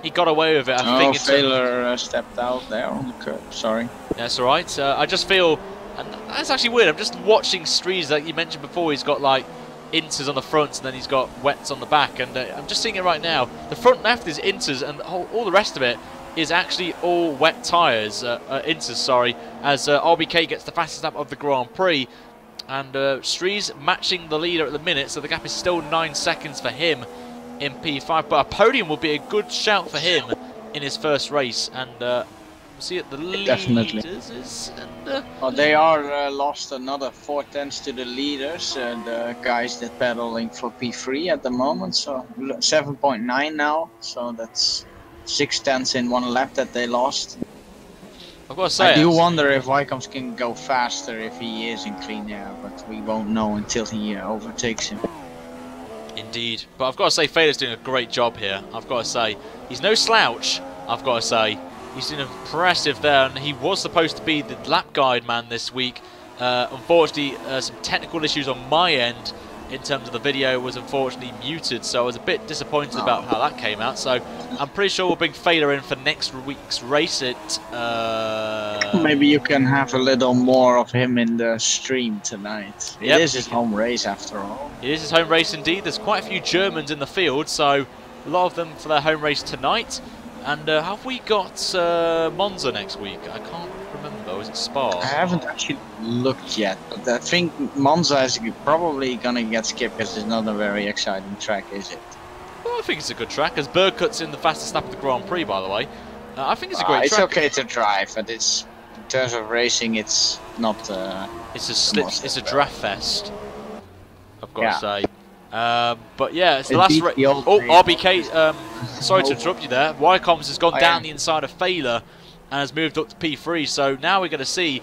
he got away with it. I think Taylor stepped out there on the curb. Sorry. That's all right. I just feel, and that's actually weird. I'm just watching Strees, like you mentioned before. He's got like inters on the front, and then he's got wets on the back, and I'm just seeing it right now. The front left is inters, and all the rest of it is actually all wet tyres, inters, sorry, as RBK gets the fastest lap of the Grand Prix, and Strees matching the leader at the minute, so the gap is still 9 seconds for him in P5, but a podium will be a good shout for him in his first race, and we'll see at the leaders. Definitely. Well, they are lost another 4 tenths to the leaders, the guys that pedaling for P3 at the moment, so 7.9 now, so that's 6 tenths in 1 lap that they lost. I've got to say, I do wonder if Wycombs can go faster if he is in clean air, but we won't know until he overtakes him. Indeed, but I've got to say, Federer's doing a great job here. I've got to say, he's no slouch. I've got to say, he's doing impressive there, and he was supposed to be the lap guide man this week. Unfortunately, some technical issues on my end in terms of the video was unfortunately muted, so I was a bit disappointed about how that came out. So I'm pretty sure we'll bring Federer in for next week's race. Maybe you can have a little more of him in the stream tonight. It is his home race after all. It is his home race indeed. There's quite a few Germans in the field, so a lot of them for their home race tonight. And have we got Monza next week? I can't remember. Was it Spa? I haven't actually looked yet, but I think Monza is probably gonna get skipped because it's not a very exciting track, is it? Well, I think it's a good track, as Bergkut's in the fastest lap of the Grand Prix, by the way. I think it's a great track. It's okay to drive, but it's in terms of racing, it's not. It's a draft fest, I've got to say. But yeah, it's the last race. Oh, RBK, sorry to interrupt you there. Wycombs has gone down the inside of Failer and has moved up to P3. So now we're going to see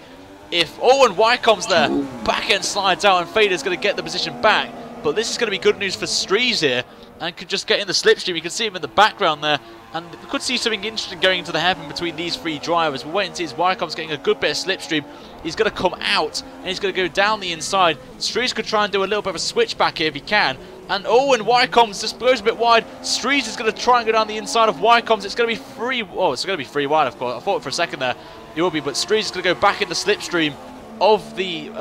if and Wycombs there, back end slides out, and Failer's going to get the position back. But this is going to be good news for Strees here, and could just get in the slipstream. You can see him in the background there, and we could see something interesting going into the happen between these 3 drivers. We'll wait and see as Wycomb's getting a good bit of slipstream. He's going to come out, and he's going to go down the inside. Strees could try and do a little bit of a switch back here if he can. And Wycombs just goes a bit wide. Strees is going to try and go down the inside of Wycombs. It's going to be free. Oh, it's going to be free wide, of course. I thought for a second there it will be, but Strees is going to go back in the slipstream of the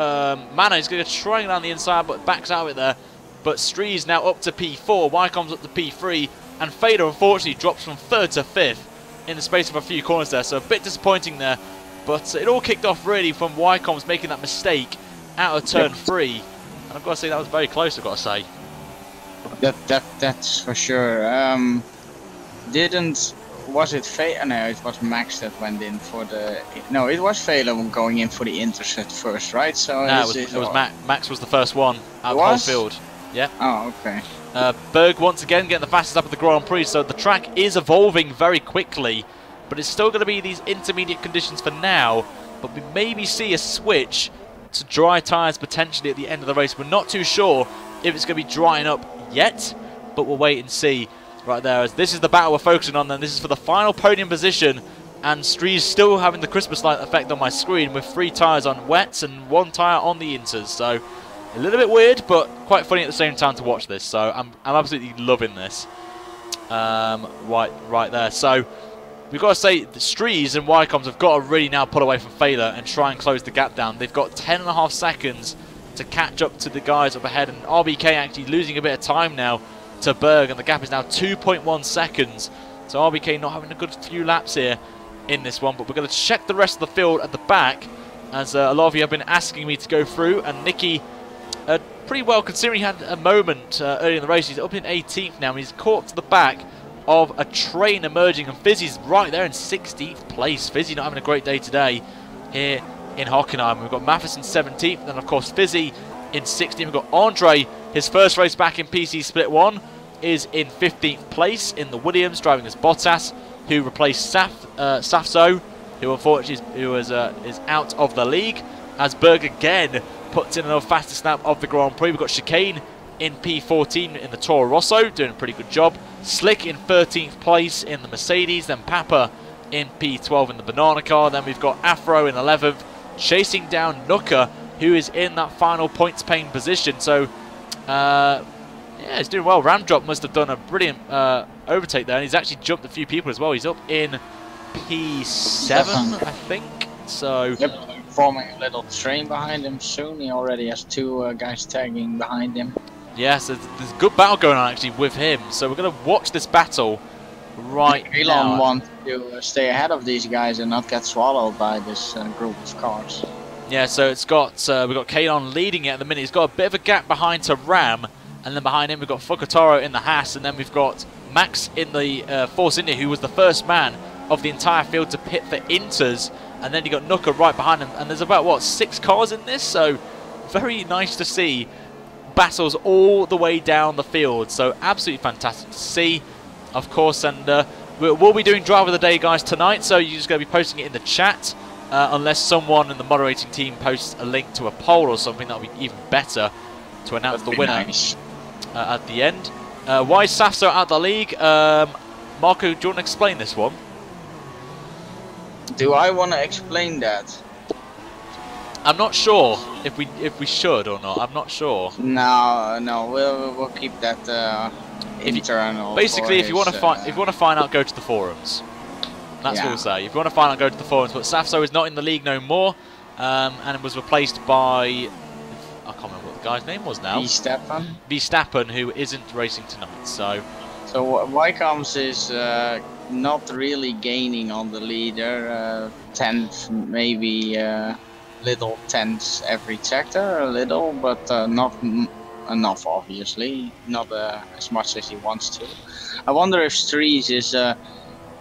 Manor. He's going to try and go down the inside, but backs out of it there. But Strees now up to P4, Wycombs up to P3, and Fader unfortunately drops from 3rd to 5th in the space of a few corners there, so a bit disappointing there. But it all kicked off really from Wycombs making that mistake out of turn 3. And I've got to say that was very close, I've got to say. That's for sure. Was it Fader? No, it was Max that went in for the. No, it was Fader going in for the intercept first, right? So no, it was Max was the first one out of the whole field. Yeah. Oh, okay. Berg once again getting the fastest lap of the Grand Prix, so the track is evolving very quickly, but it's still going to be these intermediate conditions for now. But we maybe see a switch to dry tyres potentially at the end of the race. We're not too sure if it's going to be drying up yet, but we'll wait and see right there, as this is the battle we're focusing on. Then this is for the final podium position, and Strees still having the Christmas light effect on my screen with 3 tyres on wets and 1 tyre on the inters. So a little bit weird, but quite funny at the same time to watch this. So I'm absolutely loving this. Right there. So we've got to say the Strees and Wycombs have got to really now pull away from Fader and try and close the gap down. They've got 10.5 seconds to catch up to the guys up ahead, and RBK actually losing a bit of time now to Berg, and the gap is now 2.1 seconds. So RBK not having a good few laps here in this one, but we're going to check the rest of the field at the back, as a lot of you have been asking me to go through, and Nicky pretty well, considering he had a moment early in the race. He's up in 18th now, and he's caught up to the back of a train emerging, and Fizzy's right there in 16th place. Fizzy not having a great day today here in Hockenheim. We've got Matheson 17th, and then of course Fizzy in 16th. We've got Andre, his first race back in PC Split 1, is in 15th place in the Williams, driving as Bottas, who replaced Safso, who unfortunately is out of the league, as Berg again puts in another fastest lap of the Grand Prix. We've got Chicane in P14 in the Toro Rosso, doing a pretty good job. Slick in 13th place in the Mercedes, then Papa in P12 in the Banana car. Then we've got Afro in 11th, chasing down Nooker, who is in that final points paying position. So, yeah, he's doing well. Ramdrop must have done a brilliant overtake there, and he's actually jumped a few people as well. He's up in P7, I think. So, yep, forming a little train behind him soon. He already has 2 guys tagging behind him. Yes, there's a good battle going on actually with him. So we're going to watch this battle right now. Elon wants to stay ahead of these guys and not get swallowed by this group of cars. Yeah, so it's got we've got Kalon leading it at the minute. He's got a bit of a gap behind to Ram, and then behind him we've got Fukutaro in the Haas, and then we've got Max in the Force India, who was the first man of the entire field to pit for Inters, and then you got Nooker right behind him. And there's about what, 6 cars in this, so very nice to see battles all the way down the field. So absolutely fantastic to see, of course. And we'll be doing drive of the day, guys, tonight. So you're just going to be posting it in the chat, unless someone in the moderating team posts a link to a poll or something. That'll be even better to announce the winner at the end. Why is Safso out of the league? Marco, do you want to explain this one? Do I want to explain that? I'm not sure if we should or not. I'm not sure. No, we'll keep that internal. Basically, if you want to find out, go to the forums. That's what we'll say. If you want to find out, go to the forums. But Safso is not in the league no more, and was replaced by, I can't remember what the guy's name was now. Verstappen, who isn't racing tonight. So Wycombs is not really gaining on the leader. 10th, maybe. Little 10s every sector, a little, but not enough, obviously. Not as much as he wants to. I wonder if Strees is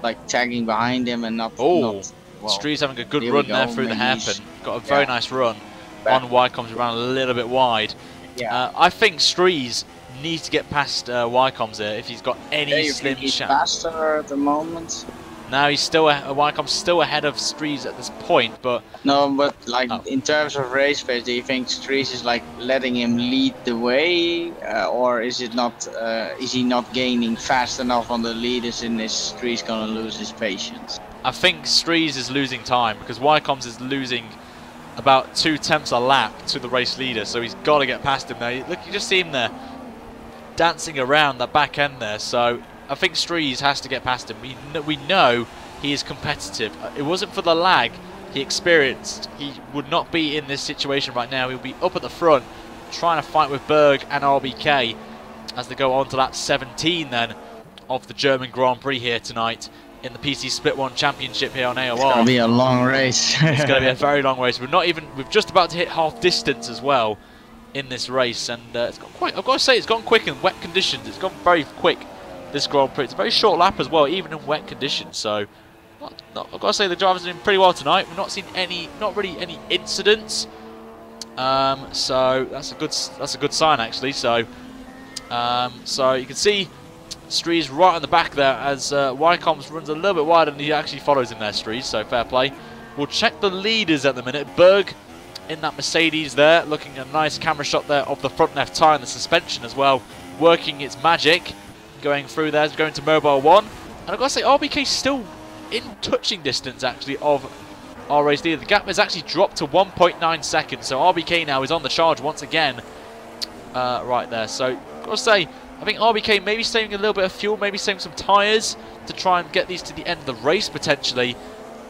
like tagging behind him and not. Oh, Strees having a good run there through the hairpin. Got a very nice run. On Wycombs around a little bit wide. Yeah. I think Strees needs to get past Wycombs here if he's got any slim chance. Faster at the moment. Now he's still Wycomb's still ahead of Strees at this point, but no. But like in terms of race pace, do you think Strees is like letting him lead the way, or is it not? Is he not gaining fast enough on the leaders, and is Strees gonna lose his patience? I think Strees is losing time because Wycombs is losing about 2/10 a lap to the race leader, so he's got to get past him now. Look, you just see him there dancing around that back end there. So I think Strees has to get past him. We know he is competitive. It wasn't for the lag he experienced, he would not be in this situation right now. He'll be up at the front trying to fight with Berg and RBK as they go on to lap 17 then of the German Grand Prix here tonight in the PC Split 1 Championship here on AOR. It's going to be a long race. It's going to be a very long race. We're just about to hit half distance as well in this race, and it's gone quite, I've got to say, it's gone quick in wet conditions. It's gone very quick, this Grand Prix. It's a very short lap as well, even in wet conditions. So I've got to say the drivers are doing pretty well tonight. We've not seen not really any incidents. So that's a good sign actually. So you can see Strees right on the back there as Wycombs runs a little bit wide, and he actually follows him there, Strees. So fair play. We'll check the leaders at the minute. Berg in that Mercedes there, looking at a nice camera shot there of the front left tyre and the suspension as well, working its magic, going through there, going to Mobile 1. And I've got to say, RBK's still in touching distance actually of our race leader. The gap has actually dropped to 1.9 seconds, so RBK now is on the charge once again right there. So I've got to say, I think RBK maybe saving a little bit of fuel, maybe saving some tyres to try and get these to the end of the race potentially.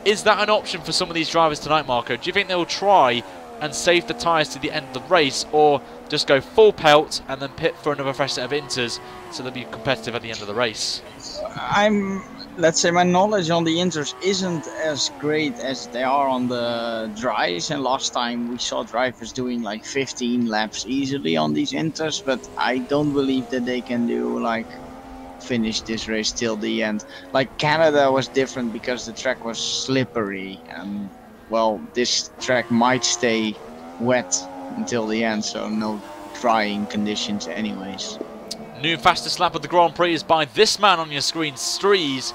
Is that an option for some of these drivers tonight, Marco? Do you think they will try and save the tyres to the end of the race, or just go full pelt and then pit for another fresh set of inters so they'll be competitive at the end of the race? Let's say my knowledge on the inters isn't as great as they are on the dries, and last time we saw drivers doing like 15 laps easily on these inters, but I don't believe that they can do like finish this race till the end. Like Canada was different because the track was slippery, and well, this track might stay wet until the end, so no drying conditions anyways. New fastest lap of the Grand Prix is by this man on your screen, Strees,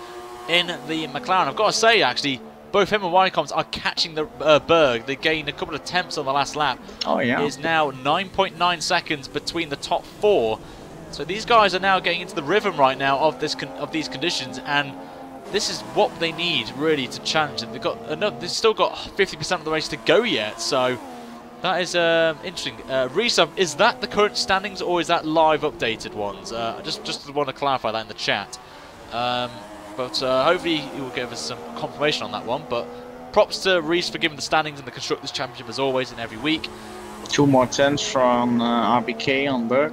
in the McLaren. I've got to say, actually, both him and Wycombs are catching the Berg. They gained a couple of tenths on the last lap. Oh yeah. It is now 9.9 seconds between the top 4. So these guys are now getting into the rhythm right now of these conditions, and this is what they need really to challenge. And they've still got 50% of the race to go yet. So that is interesting. Reese, is that the current standings or is that live updated ones? Just want to clarify that in the chat. But hopefully he will give us some confirmation on that one. But props to Reese for giving the standings in the Constructors' Championship as always and every week. 2 more tenths from RBK on Berg.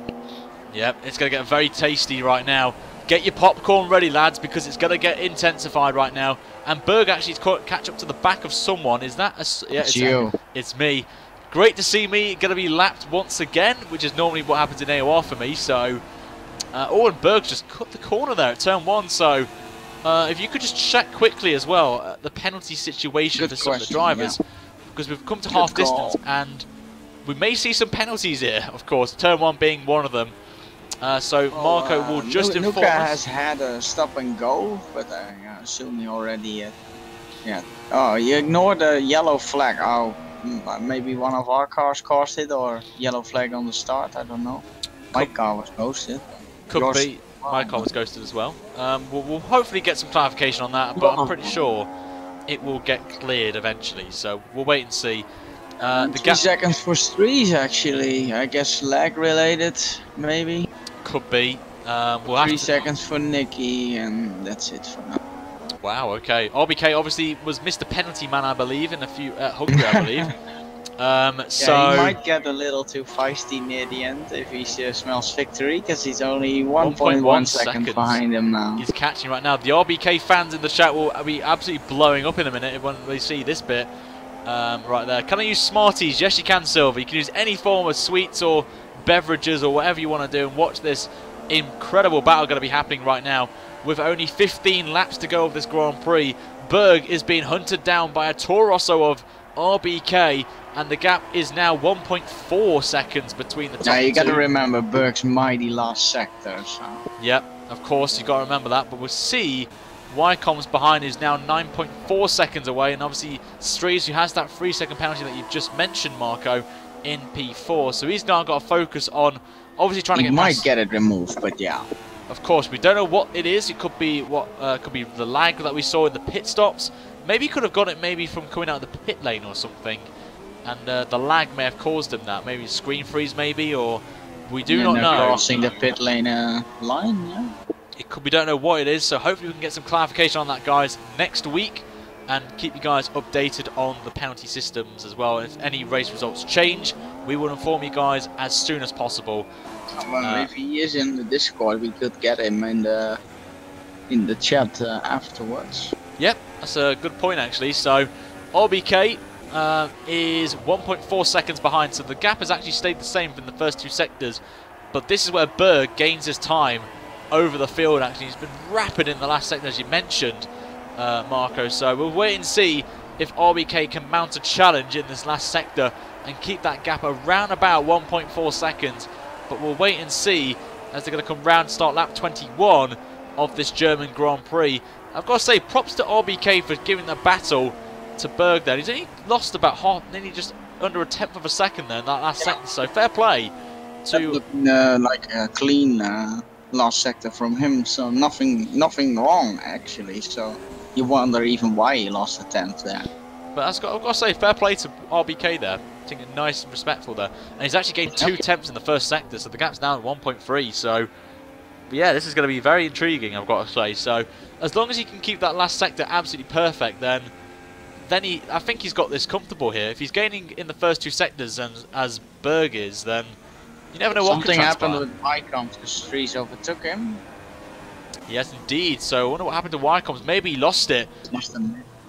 Yep, it's going to get very tasty right now. Get your popcorn ready, lads, because it's going to get intensified right now. And Berg actually is catch up to the back of someone. Is that yeah, it's you. It's me. Great to see me going to be lapped once again, which is normally what happens in AOR for me. So, and Berg's just cut the corner there at turn 1. So, if you could just check quickly as well the penalty situation for some of the drivers, because we've come to half distance and we may see some penalties here. Of course, turn 1 being one of them. So Marco will just inform Nuka us. has had a stop and go, but I assume he already. Yeah. Oh, you ignored the yellow flag. Oh, maybe one of our cars caused it, or yellow flag on the start. I don't know. My car was ghosted. Could be. My car was ghosted as well. We'll hopefully get some clarification on that, but I'm pretty sure it will get cleared eventually. So we'll wait and see. The 3 seconds for Strees actually. I guess lag related, maybe. Could be. We'll 3 seconds for Nicky, and that's it for now. Wow. Okay. RBK obviously was Mr. Penalty Man, I believe, in a few Hungary, I believe. So he might get a little too feisty near the end if he smells victory, because he's only 1.1 seconds behind him now. He's catching right now. The RBK fans in the chat will be absolutely blowing up in a minute when they see this bit. Right there. Can I use Smarties? Yes, you can, Silver. You can use any form of sweets or beverages or whatever you want to do, and watch this incredible battle going to be happening right now. With only 15 laps to go of this Grand Prix, Berg is being hunted down by a Toro Rosso of RBK, and the gap is now 1.4 seconds between the top two. Yeah, you got to remember Berg's mighty last sector. So. Yep, of course, you got to remember that. But we'll see. Wycombs behind is now 9.4 seconds away, and obviously Strees, who has that 3-second penalty that you've just mentioned, Marco, in P4. So he's now got to focus on obviously trying to get past. He might get it removed, but yeah. Of course, we don't know what it is. It could be could be the lag that we saw in the pit stops. Maybe he could have got it maybe from coming out of the pit lane or something, and the lag may have caused him that. Maybe screen freeze, maybe, or we do not know. Crossing the pit lane line, yeah. It could. We don't know what it is. So hopefully we can get some clarification on that, guys, next week, and keep you guys updated on the penalty systems as well. If any race results change, we will inform you guys as soon as possible. Well, if he is in the Discord, we could get him in the chat afterwards. Yep, that's a good point actually. So RBK is 1.4 seconds behind, so the gap has actually stayed the same in the first 2 sectors. But this is where Berg gains his time over the field. Actually, he's been rapid in the last sector, as you mentioned, Marco. So we'll wait and see if RBK can mount a challenge in this last sector and keep that gap around about 1.4 seconds. But we'll wait and see as they're going to come round, start lap 21 of this German Grand Prix. I've got to say, props to RBK for giving the battle to Berg there. He's only lost about nearly just under a tenth of a second there in that last sector. So fair play to like a clean last sector from him. So nothing wrong actually. So you wonder even why he lost a tenth there. But I've got to say, fair play to RBK there. Taking it nice and respectful there. And he's actually gained 2 tenths in the first sector, so the gap's down at 1.3. So, yeah, this is going to be very intriguing, I've got to say. So, as long as he can keep that last sector absolutely perfect, then I think he's got this comfortable here. If he's gaining in the first 2 sectors, and as Berg is, then you never know what could transpire. Something happened with Wycombs because Strees overtook him. Yes, indeed. So, I wonder what happened to Wycombs. Maybe he lost it.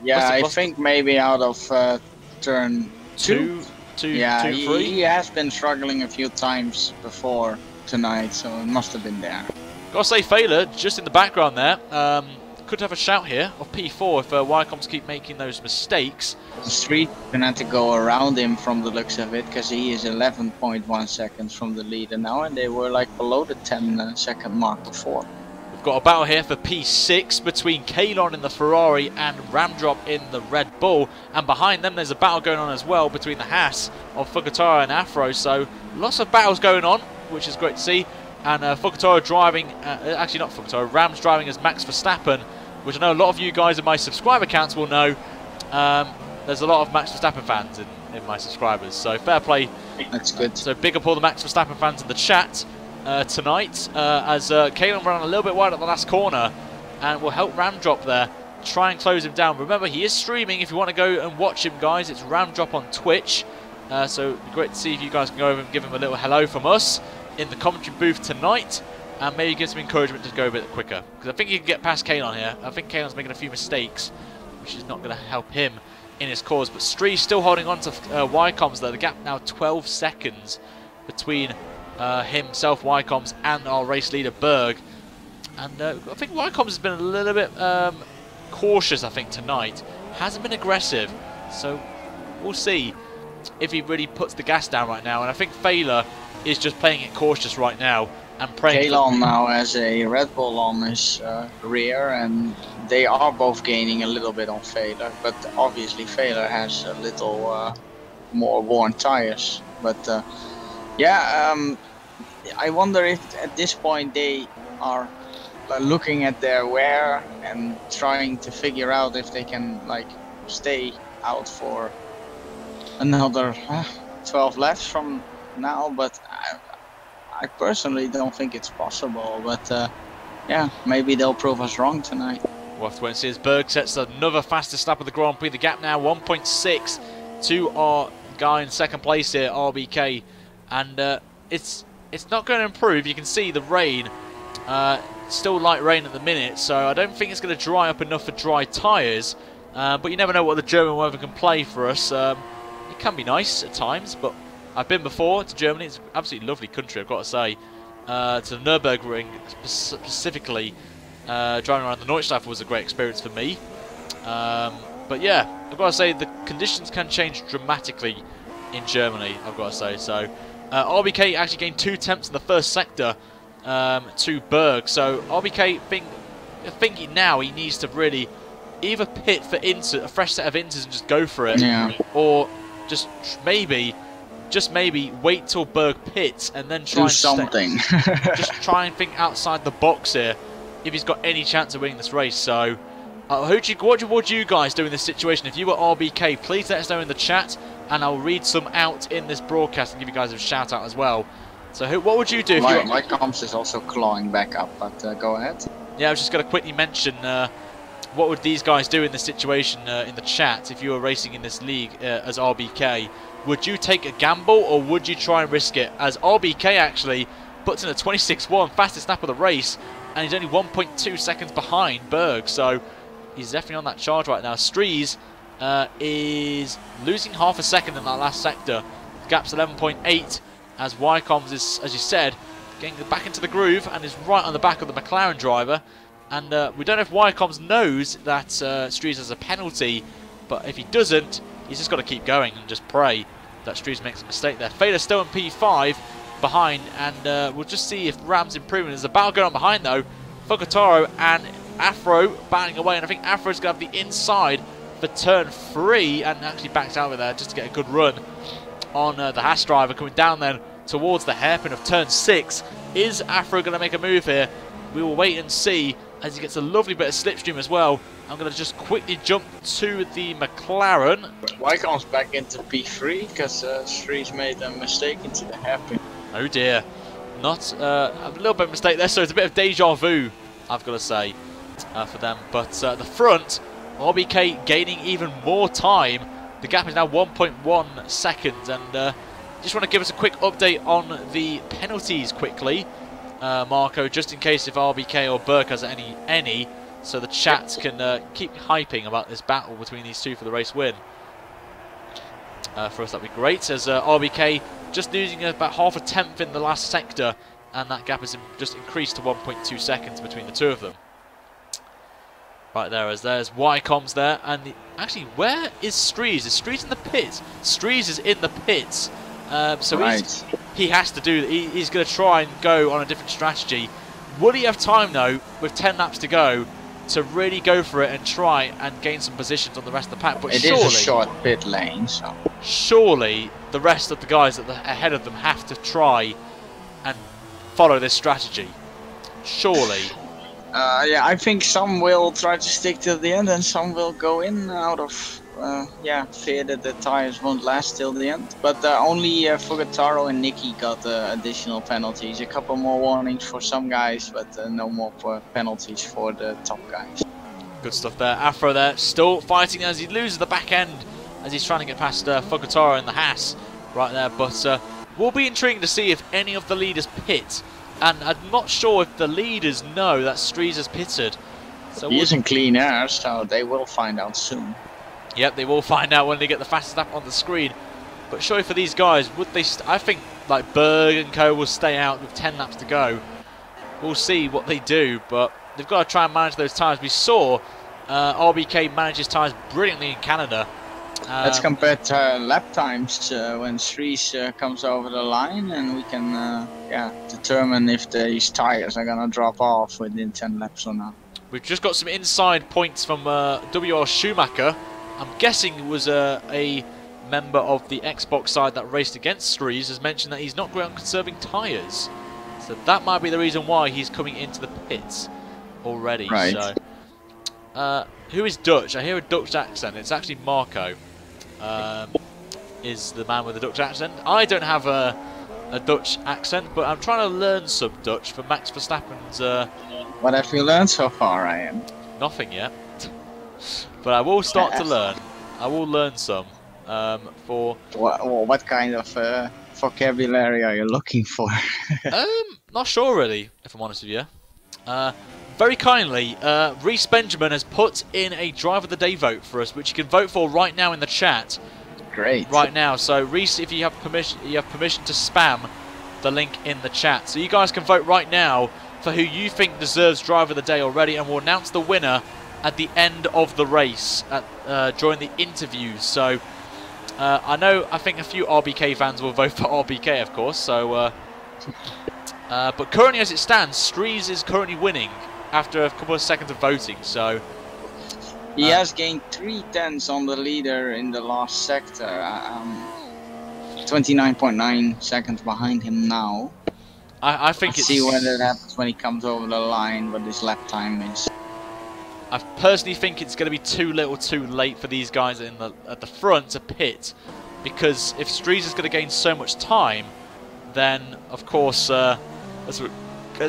Yeah, I think maybe out of turn 2. Yeah, he has been struggling a few times before tonight, so it must have been there. Gotta say, Failer, just in the background there, could have a shout here of P4 if Wycombs keep making those mistakes. Street gonna have to go around him from the looks of it, because he is 11.1 seconds from the leader now, and they were like below the 10-second mark before. We've got a battle here for P6 between Kalon in the Ferrari and Ramdrop in the Red Bull. And behind them there's a battle going on as well between the Haas of Fukataro and Afro. So lots of battles going on, which is great to see. And Fukataro driving, actually not Fukataro, Rams driving as Max Verstappen, which I know a lot of you guys in my subscriber accounts will know. There's a lot of Max Verstappen fans in my subscribers, so fair play. That's good. So big up all the Max Verstappen fans in the chat tonight, as Kalon ran a little bit wide at the last corner and will help Ramdrop there, try and close him down. Remember, he is streaming if you want to go and watch him, guys. It's Ramdrop on Twitch, so it'd be great to see if you guys can go over and give him a little hello from us in the commentary booth tonight, and maybe give some encouragement to go a bit quicker, because I think you can get past Kalon here. I think Kalon's making a few mistakes, which is not going to help him in his cause. But Stree's still holding on to Wycombs there. The gap now 12 seconds between himself, Wycombs, and our race leader Berg. And I think Wycombs has been a little bit cautious, I think, tonight. Hasn't been aggressive, so we'll see if he really puts the gas down right now. And I think Failer is just playing it cautious right now and praying. Kalon now has a Red Bull on his rear, and they are both gaining a little bit on Failer, but obviously Failer has a little more worn tires. But yeah, I wonder if at this point they are looking at their wear and trying to figure out if they can like stay out for another 12 laps from now. But I personally don't think it's possible, but yeah, maybe they'll prove us wrong tonight. We'll have to wait and see as Berg sets another fastest lap of the Grand Prix. The gap now 1.6 to our guy in second place here, RBK, and it's not going to improve. You can see the rain, still light rain at the minute, so I don't think it's going to dry up enough for dry tyres, but you never know what the German weather can play for us. It can be nice at times, but I've been before to Germany. It's an absolutely lovely country, I've got to say. To the Nürburgring specifically, driving around the Nordschleife was a great experience for me. But yeah, I've got to say the conditions can change dramatically in Germany, I've got to say. So RBK actually gained 2 tenths in the first sector to Berg. So RBK thinking now he needs to really either pit for a fresh set of inters and just go for it, yeah, or just maybe wait till Berg pits and then try do something. Just try and think outside the box here if he's got any chance of winning this race. So what would you guys do in this situation? If you were RBK, please let us know in the chat, and I'll read some out in this broadcast and give you guys a shout out as well. So what would you do if you were... My comps is also clawing back up, but go ahead. Yeah, I was just going to quickly mention what would these guys do in this situation in the chat if you were racing in this league as RBK. Would you take a gamble, or would you try and risk it? As RBK actually puts in a 26.1, fastest lap of the race, and he's only 1.2 seconds behind Berg, so he's definitely on that charge right now. Strees is losing half a second in that last sector. The gap's 11.8, as Wycombs is, as you said, getting back into the groove and is right on the back of the McLaren driver. And we don't know if Wycombs knows that Strees has a penalty, but if he doesn't, he's just got to keep going and just pray that Strees makes a mistake there. Feder's still in P5 behind, and we'll just see if Ram's improving. There's a battle going on behind though. Fukataro and Afro battling away, and I think Afro's going to have the inside for turn 3 and actually backs out of there just to get a good run on the Haas driver coming down then towards the hairpin of turn 6. Is Afro going to make a move here? We will wait and see, as he gets a lovely bit of slipstream as well. I'm going to just quickly jump to the McLaren. Wycombs back into P3 because Strees made a mistake into the hairpin. Oh dear. Not a little bit of mistake there, so it's a bit of deja vu, I've got to say, for them. But the front, RBK gaining even more time. The gap is now 1.1 seconds, and just want to give us a quick update on the penalties quickly, Marco, just in case if RBK or Berg has any, so the chat can keep hyping about this battle between these two for the race win. For us, that'd be great, as RBK just losing about half a tenth in the last sector, and that gap has just increased to 1.2 seconds between the two of them. Right there, as there's Wycombs there, and actually, where is Strees? Is Strees in the pits? Strees is in the pits, so right. He has to do. He's going to try and go on a different strategy. Would he have time though, with 10 laps to go, to really go for it and try and gain some positions on the rest of the pack? But it surely, is a short pit lane, so surely the rest of the guys ahead of them have to try and follow this strategy. Surely. Yeah, I think some will try to stick till the end, and some will go in out of fear that the tires won't last till the end. But only Fugataro and Nicky got additional penalties. A couple more warnings for some guys, but no more penalties for the top guys. Good stuff there. Afro there, still fighting as he loses the back end as he's trying to get past Fugataro and the Haas right there. But will be intriguing to see if any of the leaders pit. And I'm not sure if the leaders know that Stries has pitted. So he is in clean air, so they will find out soon. Yep, they will find out when they get the fastest lap on the screen. But surely for these guys, would they? I think like Berg and co will stay out with 10 laps to go. We'll see what they do, but they've got to try and manage those tires. We saw RBK manage his tires brilliantly in Canada. Let's compare lap times when Stries comes over the line, and we can determine if these tires are gonna drop off within 10 laps or not. We've just got some inside points from WR Schumacher. I'm guessing it was a member of the Xbox side that raced against Stries has mentioned that he's not great on conserving tyres. So that might be the reason why he's coming into the pits already. Right. So, who is Dutch? I hear a Dutch accent. It's actually Marco. Is the man with the Dutch accent. I don't have a Dutch accent, but I'm trying to learn some Dutch for Max Verstappen's... What have you learned so far, Ryan? Nothing yet. But I will start to learn. I will learn some for... What kind of vocabulary are you looking for? Not sure really, if I'm honest with you. Very kindly, Reese Benjamin has put in a Driver of the Day vote for us, which you can vote for right now in the chat. Great. Right now, so Reese, if you have permission to spam the link in the chat. So you guys can vote right now for who you think deserves Driver of the Day already, and we'll announce the winner at the end of the race during the interviews. So I think a few RBK fans will vote for RBK, of course. So, but currently as it stands, Stries is currently winning after a couple of seconds of voting. So he has gained 3/10 on the leader in the last sector. 29.9 seconds behind him now. I think Let's see whether that happens when he comes over the line, what his lap time is. I personally think it's going to be too little too late for these guys at the front to pit, because if Stries is going to gain so much time, then of course let's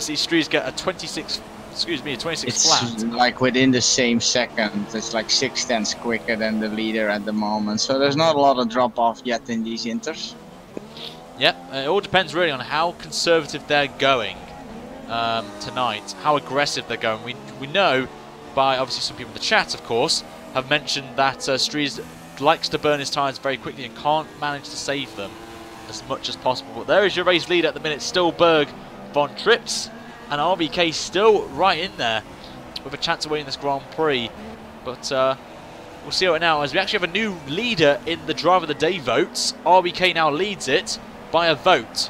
see Stries get a 26 It's flat. like within the same second. It's like 6/10 quicker than the leader at the moment. So there's not a lot of drop off yet in these inters. Yep, it all depends really on how conservative they're going tonight, how aggressive they're going. We know by obviously some people in the chat, of course, have mentioned that Stries likes to burn his tyres very quickly and can't manage to save them as much as possible. But there is your race lead at the minute, still Berg von Trips, and RBK still right in there with a chance of winning this Grand Prix. But we'll see it now as we actually have a new leader in the Driver of the Day votes. RBK now leads it by a vote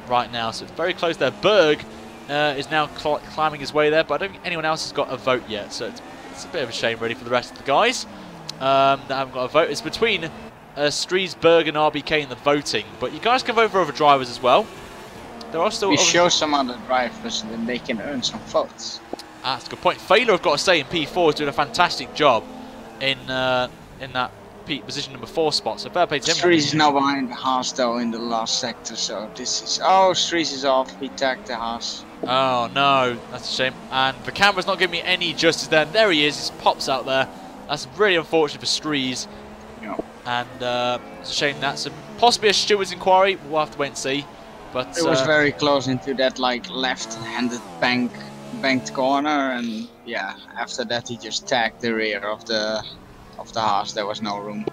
right now, so it's very close there. Berg is now climbing his way there, but I don't think anyone else has got a vote yet, so it's a bit of a shame really for the rest of the guys that haven't got a vote. It's between Stries, Berg and RBK in the voting, but you guys can vote for other drivers as well. There are still... We show some other drivers and then they can earn some votes. That's a good point. Failer, I've got to say, in P4 is doing a fantastic job in that position number 4 spot, so fair play to him. Stries is now behind the Haas though in the last sector, so this is... Oh, Stries is off, he tagged the Haas. Oh no, that's a shame. And the camera's not giving me any justice there. There he is, he pops out there. That's really unfortunate for Stries. Yeah. And it's a shame that's possibly a steward's inquiry, we'll have to wait and see. But it was very close into that like left-handed banked corner, and yeah, after that he just tagged the rear of the Haas. There was no room.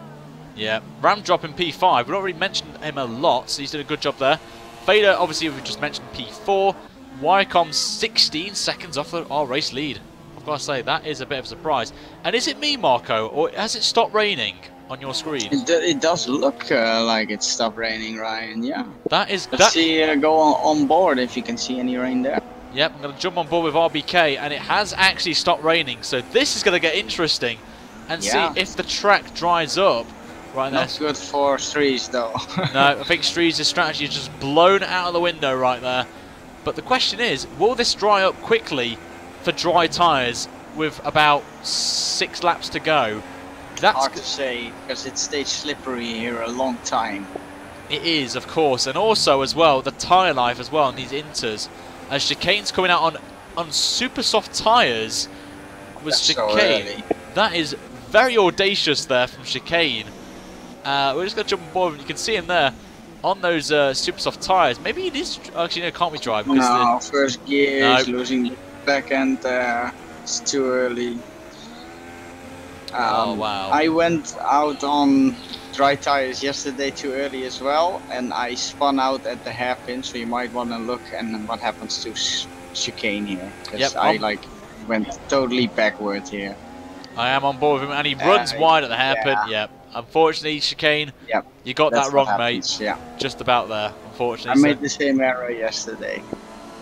Yeah, Ram drop in P5. We've not really mentioned him a lot, so he's done a good job there. Fader, obviously, we've just mentioned P4. Wycombe 16 seconds off our race lead. I've got to say, that is a bit of a surprise. And is it me, Marco, or has it stopped raining on your screen? It does look like it stopped raining, Ryan, yeah. That is... Let's see, go on board if you can see any rain there. Yep, I'm going to jump on board with RBK, and it has actually stopped raining, so this is going to get interesting, and see if the track dries up. Right there. Not good for Streets though. No, I think Streets' strategy is just blown out of the window right there. But the question is, will this dry up quickly for dry tyres with about 6 laps to go? That's hard to say, because it stays slippery here a long time. It is, of course, and also as well, the tyre life as well on these inters. As Chicane's coming out on super soft tyres was Chicane. That is very audacious there from Chicane. We're just going to jump on board, and you can see him there on those super soft tyres. Maybe it is, actually no, can't we drive? No, first gear is losing back end, it's too early. Oh wow. I went out on dry tyres yesterday too early as well, and I spun out at the hairpin, so you might want to look and what happens to Chicane here, because I went totally backward here. I am on board with him, and he runs wide at the hairpin. Yep. Unfortunately, Chicane, you got that wrong, mate. Yeah. Just about there, unfortunately. I made the same error yesterday.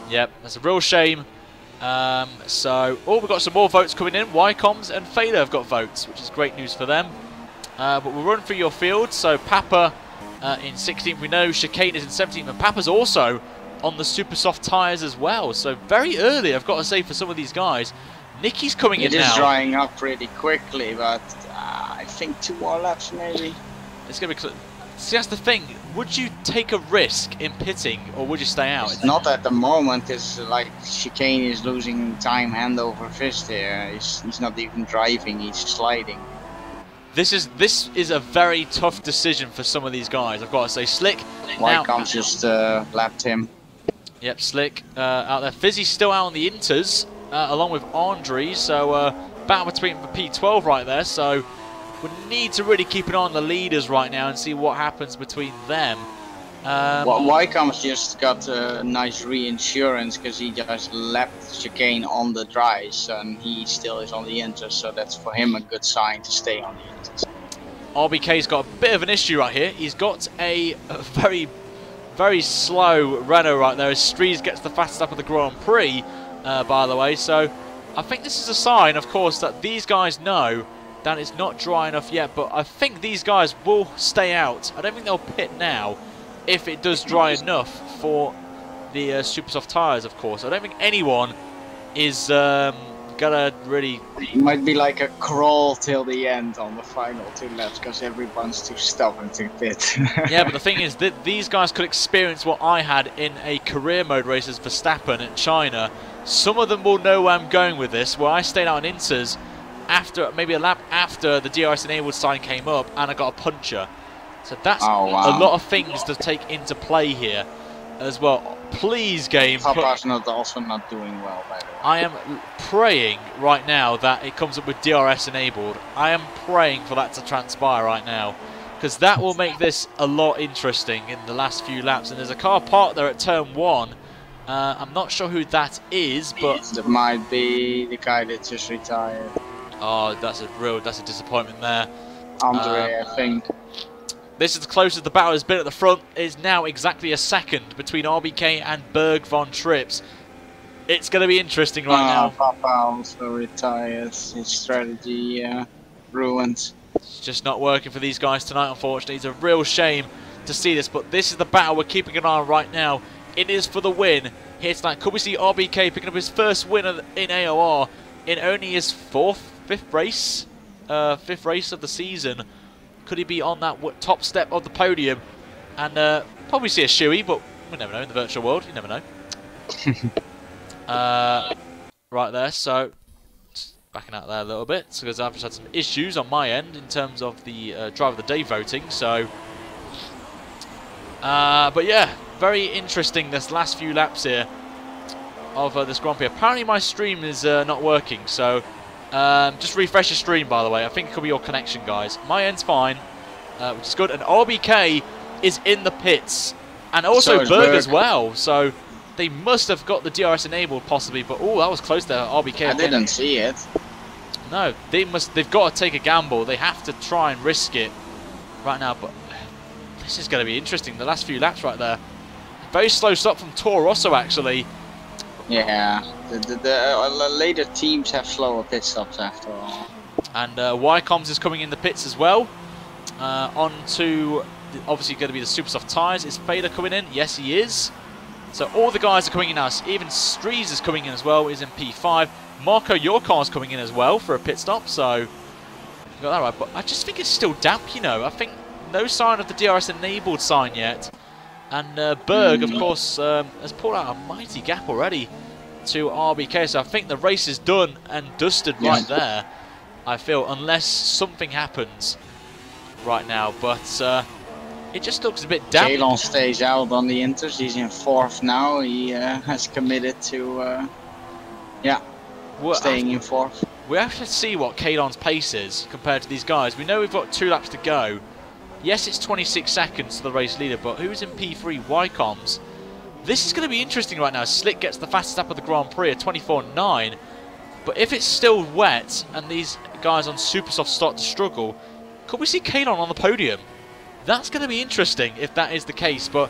Yep, that's a real shame. We've got some more votes coming in. Wycoms and Fader have got votes, which is great news for them. But we'll run through your field. So Papa in 16th, we know Chicane is in 17th, and Papa's also on the super soft tyres as well. So very early, I've got to say, for some of these guys. Nicky's coming in now. It is drying up pretty quickly, but I think 2 more laps maybe. It's going to be... See, that's the thing. Would you take a risk in pitting, or would you stay out? It's not at the moment. It's like Chicane is losing time hand over fist here. He's not even driving, he's sliding. This is a very tough decision for some of these guys, I've got to say. Slick. Wycombe just lapped him. Yep, Slick out there. Fizzy's still out on the inters, along with Andre, so battle between the P12 right there, so we need to really keep an eye on the leaders right now and see what happens between them. Wycombe's just got a nice reinsurance because he just lapped Chicane on the dries, and he still is on the inters, so that's for him a good sign to stay on the inters. RBK's got a bit of an issue right here. He's got a very, very slow Renault right there as Streets gets the fastest lap of the Grand Prix, by the way. So I think this is a sign, of course, that these guys know that it's not dry enough yet, but I think these guys will stay out. I don't think they'll pit now if it does dry enough for the super soft tyres, of course. I don't think anyone is gonna really... It might be like a crawl till the end on the final 2 laps because everyone's too stubborn to pit. Yeah, but the thing is that these guys could experience what I had in a career mode race as Verstappen in China. Some of them will know where I'm going with this, where I stayed out on inters after maybe a lap after the DRS enabled sign came up, and I got a puncher. So that's a lot of things to take into play here as well. Please, game. Papa's also not doing well, by the way. I am praying right now that it comes up with DRS enabled. I am praying for that to transpire right now, because that will make this a lot interesting in the last few laps. And there's a car parked there at turn 1. I'm not sure who that is, but it might be the guy that just retired. Oh, that's a disappointment there. Andre, I think. This is the closest the battle has been at the front. It is now exactly a second between RBK and Berg von Trips. It's going to be interesting right now. Papa also retired. His strategy ruined. It's just not working for these guys tonight, unfortunately. It's a real shame to see this, but this is the battle we're keeping an eye on right now. It is for the win here tonight. Could we see RBK picking up his first win in AOR in only his fifth race of the season? Could he be on that top step of the podium and probably see a shoey, but we never know in the virtual world. You never know. Right there, so just backing out there a little bit because I've just had some issues on my end in terms of the driver of the day voting. So, but yeah, very interesting this last few laps here of this Grand Prix. Apparently my stream is not working, so just refresh your stream, by the way. I think it could be your connection, guys. My end's fine, which is good. And RBK is in the pits, and also Berg as well. So they must have got the DRS enabled, possibly. But oh, that was close there. RBK. I didn't see it. No, they've got to take a gamble. They have to try and risk it right now. But this is going to be interesting. The last few laps right there. Very slow stop from Toro Rosso, actually. Yeah, the later teams have slower pit stops after all. And Wycombs is coming in the pits as well. On to obviously going to be the super soft tyres. Is Fader coming in? Yes, he is. So all the guys are coming in now. Even Strees is coming in as well. Is in P5. Marco, your car's coming in as well for a pit stop. So you got that right. But I just think it's still damp. You know, I think no sign of the DRS enabled sign yet. And Berg, of course, has pulled out a mighty gap already to RBK. So I think the race is done and dusted right there. I feel, unless something happens right now, but it just looks a bit damp. Kalon stays out on the inters. He's in 4th now. He has committed to, staying in 4th. We have to see what Kalon's pace is compared to these guys. We know we've got 2 laps to go. Yes, it's 26 seconds to the race leader, but who's in P3? Wycombs. This is going to be interesting right now. Slick gets the fastest lap of the Grand Prix at 24.9. But if it's still wet and these guys on super soft start to struggle, could we see Kalon on the podium? That's going to be interesting if that is the case. But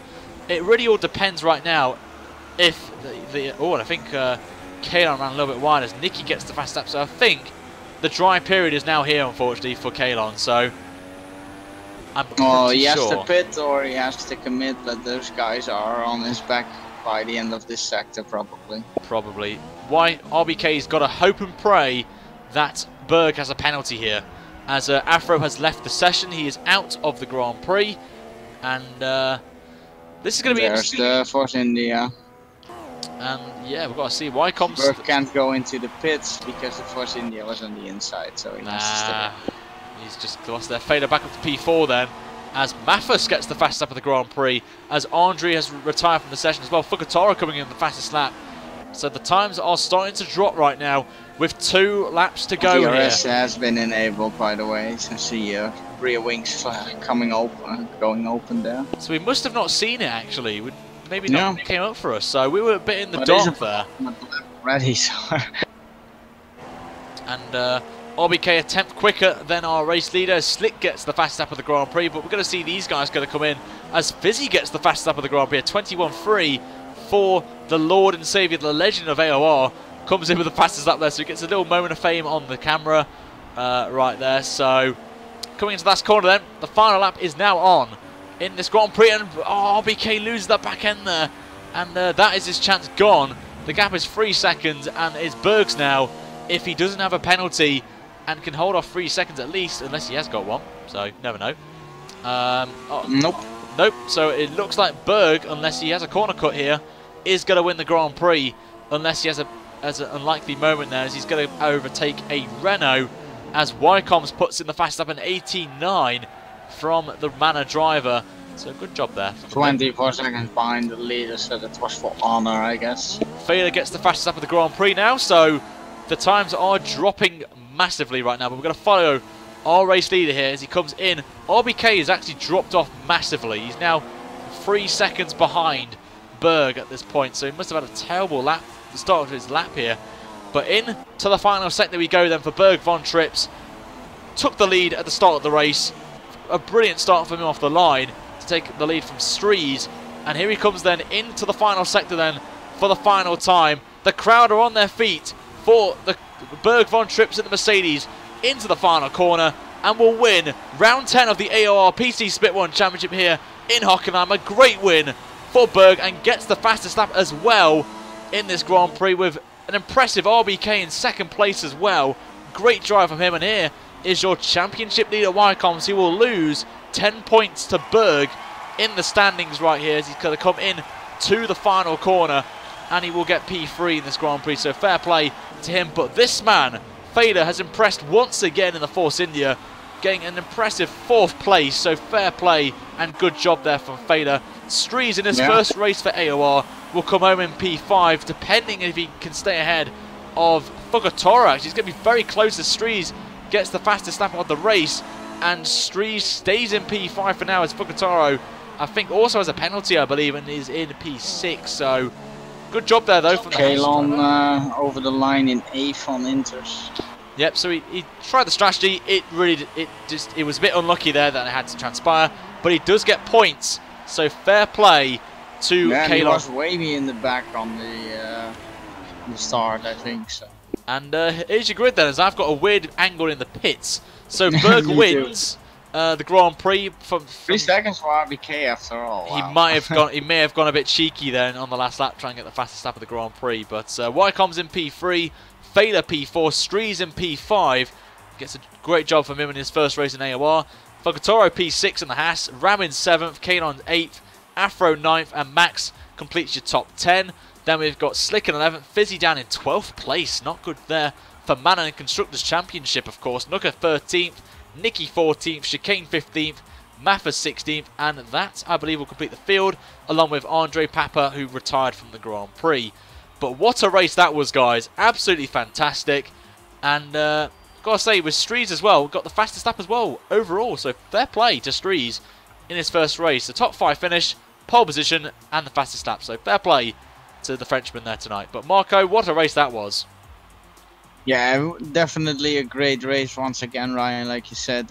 it really all depends right now if I think Kalon ran a little bit wide as Nicky gets the fast lap. So I think the dry period is now here, unfortunately, for Kalon. So I'm pretty sure. He has to pit or he has to commit, but those guys are on his back by the end of this sector, probably. Probably. Why RBK's got to hope and pray that Berg has a penalty here. As Afro has left the session, he is out of the Grand Prix. And this is going to be interesting. There's the Force India. And yeah, we've got to see why comes. Berg can't go into the pits because the Force India was on the inside, so he needs to stay. He's just lost their fader back up to P4 then. As Maffus gets the fastest lap of the Grand Prix. As Andre has retired from the session as well. Fukatara coming in the fastest lap. So the times are starting to drop right now with 2 laps to go DRS has been enabled, by the way, since the rear wings going open there. So we must have not seen it actually. Maybe not came up for us. So we were a bit in the dark there. Ready, so. And RBK a tenth quicker than our race leader. Slick gets the fastest lap of the Grand Prix, but we're going to see these guys going to come in as Fizzy gets the fastest lap of the Grand Prix at 21.3 for the Lord and Saviour, the legend of AOR, comes in with the fastest lap there, so he gets a little moment of fame on the camera right there. So coming into the last corner then, the final lap is now on in this Grand Prix, and RBK loses that back end there, and that is his chance gone. The gap is 3 seconds, and it's Berg's now if he doesn't have a penalty and can hold off 3 seconds at least, unless he has got one, so never know. Nope, so it looks like Berg, unless he has a corner cut here, is going to win the Grand Prix, unless he has an unlikely moment there, as he's going to overtake a Renault, as Wycombs puts in the fast lap an 18.9 from the Manor driver. So good job there. 24 seconds behind the leader, so that was for honor, I guess. Failer gets the fastest lap of the Grand Prix now, so the times are dropping massively right now, but we're going to follow our race leader here as he comes in. RBK has actually dropped off massively. He's now 3 seconds behind Berg at this point, so he must have had a terrible lap, the start of his lap here. But in to the final sector we go then for Berg Von Trips. Took the lead at the start of the race. A brilliant start from him off the line to take the lead from Strees. And here he comes then into the final sector then for the final time. The crowd are on their feet for the Berg Von Trips in the Mercedes into the final corner and will win round 10 of the AOR PC Split 1 Championship here in Hockenheim. A great win for Berg and gets the fastest lap as well in this Grand Prix with an impressive RBK in second place as well. Great drive from him, and here is your championship leader Wycombs, who will lose 10 points to Berg in the standings right here as he's going to come in to the final corner and he will get P3 in this Grand Prix, so fair play to him. But this man, Fader, has impressed once again in the Force India, getting an impressive 4th place, so fair play and good job there from Fader. Strees in his first race for AOR will come home in P5, depending if he can stay ahead of Fukatara. He's going to be very close as Strees gets the fastest lap of the race, and Strees stays in P5 for now as Fukataro, I think, also has a penalty, I believe, and is in P6, so good job there though from Kalon over the line in 8th on Inters. Yep, so he tried the strategy. It was a bit unlucky there that it had to transpire, but he does get points, so fair play to Kalon. He was wavy in the back on the the start, I think so. And here's your grid then, as I've got a weird angle in the pits. So Berg Me too. wins the Grand Prix from 3 seconds for RBK after all. he Wow. might have gone. He may have gone a bit cheeky then on the last lap, trying to get the fastest lap of the Grand Prix. But Wycombe's in P3, Failer P4, Strees in P5. Gets a great job from him in his first race in AOR. Fogatoro P6 in the Haas, Ram in 7th, Kanon 8th, Afro 9th, and Max completes your top 10. Then we've got Slick in 11th, Fizzy down in 12th place. Not good there for Mana and Constructors Championship, of course. Nooker 13th, Nicky 14th, Chicane 15th, Maffa 16th, and that, I believe, will complete the field, along with Andre Papa, who retired from the Grand Prix. But what a race that was, guys. Absolutely fantastic. And gotta say, with Strees as well, got the fastest lap as well overall. So fair play to Strees in his first race. The top 5 finish, pole position, and the fastest lap. So fair play to the Frenchman there tonight. But Marco, what a race that was. Yeah, definitely a great race once again, Ryan. Like you said,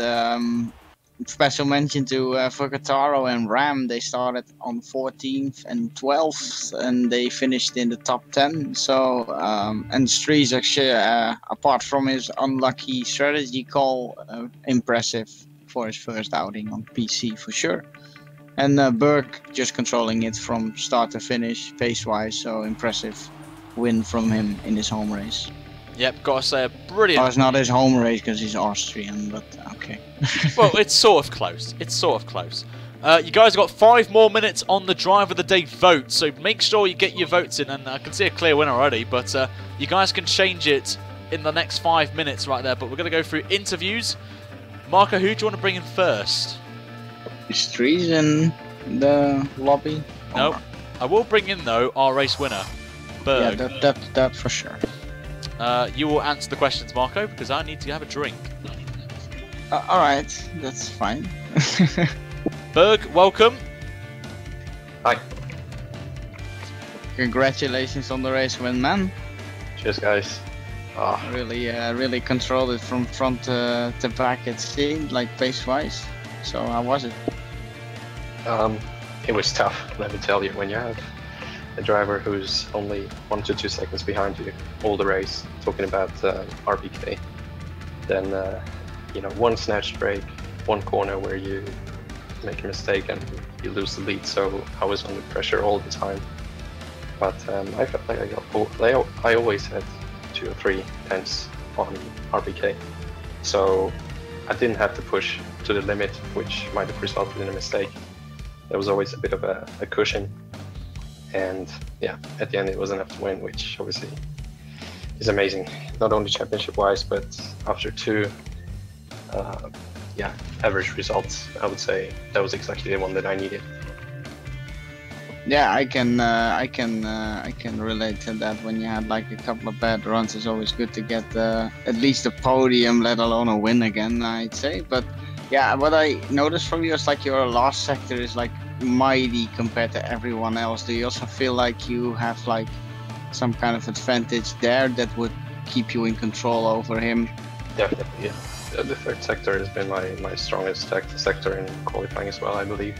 special mention to Fogataro and Ram. They started on 14th and 12th, and they finished in the top 10. So, and Strees actually, apart from his unlucky strategy call, impressive for his first outing on PC for sure. And Burke just controlling it from start to finish, pace-wise. So impressive win from him in his home race. Yep, gotta say a brilliant. Oh, it's not his home race because he's Austrian, but okay. Well, it's sort of close. It's sort of close. You guys have got 5 more minutes on the Driver of the Day vote, so make sure you get your votes in. And I can see a clear winner already, but you guys can change it in the next 5 minutes right there. But we're going to go through interviews. Marco, who do you want to bring in first? Is Trees in the lobby? No. I will bring in, though, our race winner, Berg. Yeah, that for sure. You will answer the questions, Marco, because I need to have a drink. Alright, that's fine. Berg, welcome. Hi. Congratulations on the race win, man. Cheers, guys. Really controlled it from front to back, it seemed, like pace-wise. So how was it? It was tough, let me tell you. When you have a driver who's only 1 to 2 seconds behind you all the race, talking about RPK, then you know, one snatched break, one corner where you make a mistake and you lose the lead. So I was under pressure all the time. But I felt like I always had 2 or 3 tenths on RPK, so I didn't have to push to the limit, which might have resulted in a mistake. There was always a bit of a cushion. And yeah, at the end it was enough to win, which obviously is amazing. Not only championship-wise, but after 2 average results, I would say that was exactly the one that I needed. Yeah, I can relate to that. When you had like a couple of bad runs, it's always good to get at least a podium, let alone a win again, I'd say. But yeah, what I noticed from you is like your last sector is like mighty compared to everyone else. Do you also feel like you have like some kind of advantage there that would keep you in control over him? Definitely, yeah. The third sector has been my strongest sector in qualifying as well, I believe.